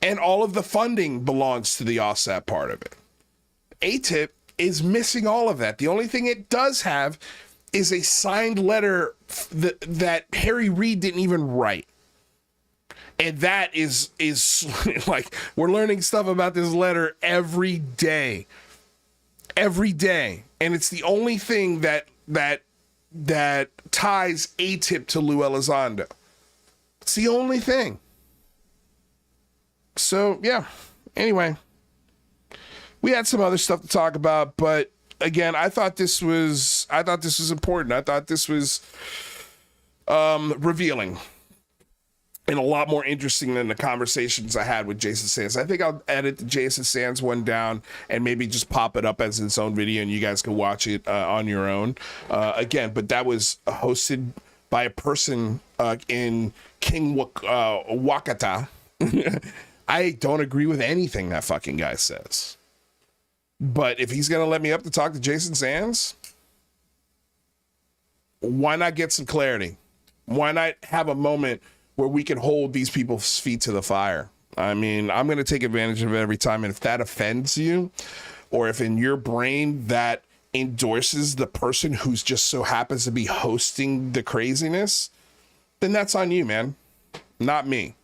And all of the funding belongs to the AATIP part of it. AATIP is missing all of that. The only thing it does have is a signed letter that Harry Reid didn't even write. And that is like, we're learning stuff about this letter every day. Every day. And it's the only thing that ties AATIP to Lou Elizondo. It's the only thing. So, yeah. Anyway, we had some other stuff to talk about, but again, I thought this was important. I thought this was revealing. And a lot more interesting than the conversations I had with Jason Sands. I think I'll edit the Jason Sands one down and maybe just pop it up as its own video and you guys can watch it on your own. Again, but that was hosted by a person in King Wakata. I don't agree with anything that fucking guy says. But if he's going to let me up to talk to Jason Sands, why not get some clarity? Why not have a moment where we can hold these people's feet to the fire? I mean, I'm going to take advantage of it every time. And if that offends you, or if in your brain that endorses the person who's just so happens to be hosting the craziness, then that's on you, man. Not me.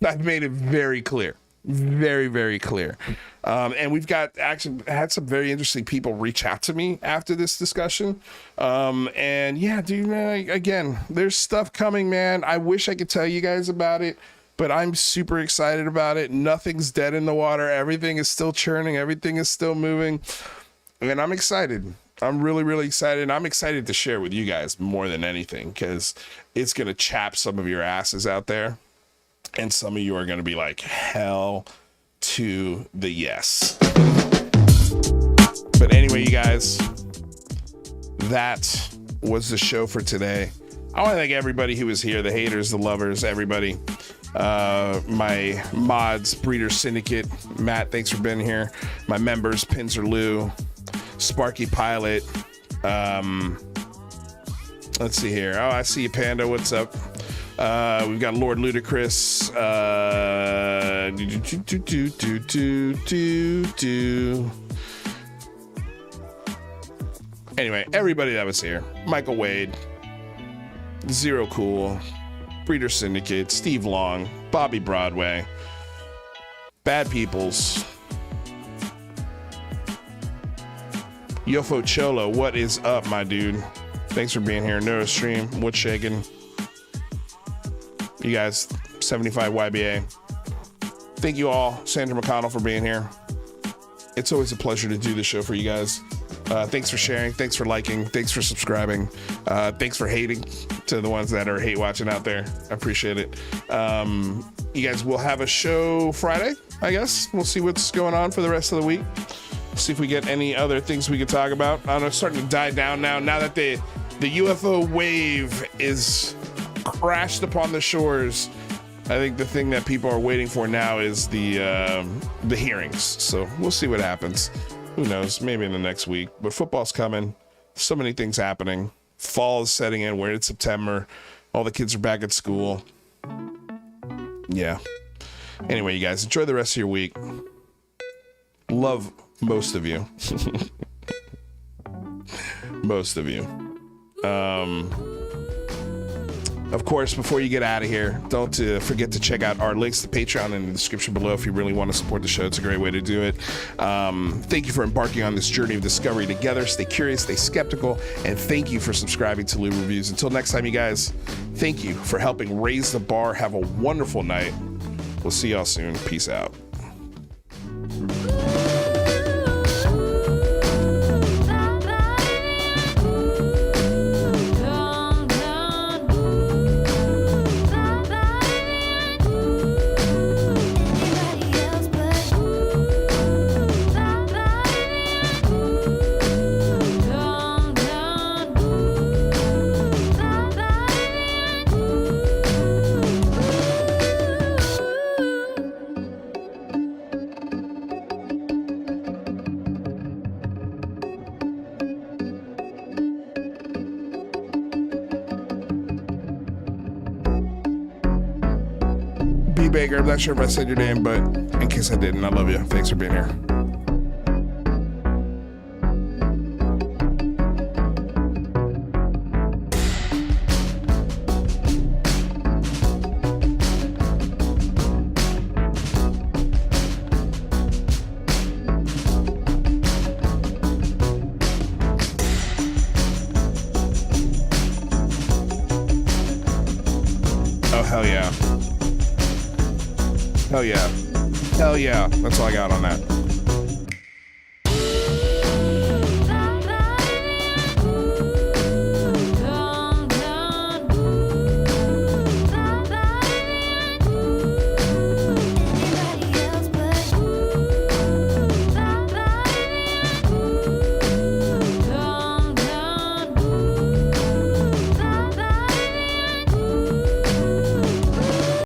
I've made it very clear. Very, very clear. And we've actually had some very interesting people reach out to me after this discussion. And yeah, dude, man, again, there's stuff coming, man. I wish I could tell you guys about it, but I'm super excited about it. Nothing's dead in the water. Everything is still churning. Everything is still moving. And I'm excited. I'm really, really excited. And I'm excited to share with you guys more than anything because it's going to chap some of your asses out there. And some of you are going to be like, hell to the yes. But anyway, you guys, that was the show for today. I want to thank everybody who was here, the haters, the lovers, everybody. My mods, Breeder Syndicate, Matt, thanks for being here. My members, Pinzer Lou, Sparky Pilot. Let's see here. Oh, I see you, Panda. What's up? We've got Lord Ludacris. Anyway, everybody that was here. Michael Wade, Zero Cool, Breeder Syndicate, Steve Long, Bobby Broadway, Bad Peoples, Yofo Cholo, what is up, my dude? Thanks for being here. NeuroStream, what's shaking? You guys, 75 YBA. Thank you all, Sandra McConnell, for being here. It's always a pleasure to do this show for you guys. Thanks for sharing. Thanks for liking. Thanks for subscribing. Thanks for hating to the ones that are hate watching out there. I appreciate it. You guys will have a show Friday, I guess. We'll see what's going on for the rest of the week. See if we get any other things we could talk about. I don't know, it's starting to die down now. Now that the UFO wave is crashed upon the shores, I think the thing that people are waiting for now is the hearings. So we'll see what happens. Who knows? Maybe in the next week. But football's coming. So many things happening. Fall is setting in. We're in September. All the kids are back at school. Yeah. Anyway, you guys, enjoy the rest of your week. Love most of you. Most of you. Of course, before you get out of here, don't forget to check out our links to Patreon in the description below if you really want to support the show. It's a great way to do it. Thank you for embarking on this journey of discovery together. Stay curious, stay skeptical, and thank you for subscribing to Lou Reviews. Until next time, you guys, thank you for helping raise the bar. Have a wonderful night. We'll see y'all soon. Peace out. Baker, I'm not sure if I said your name, but in case I didn't, I love you. Thanks for being here. Oh, hell yeah. Hell yeah. Hell yeah. That's all I got on that.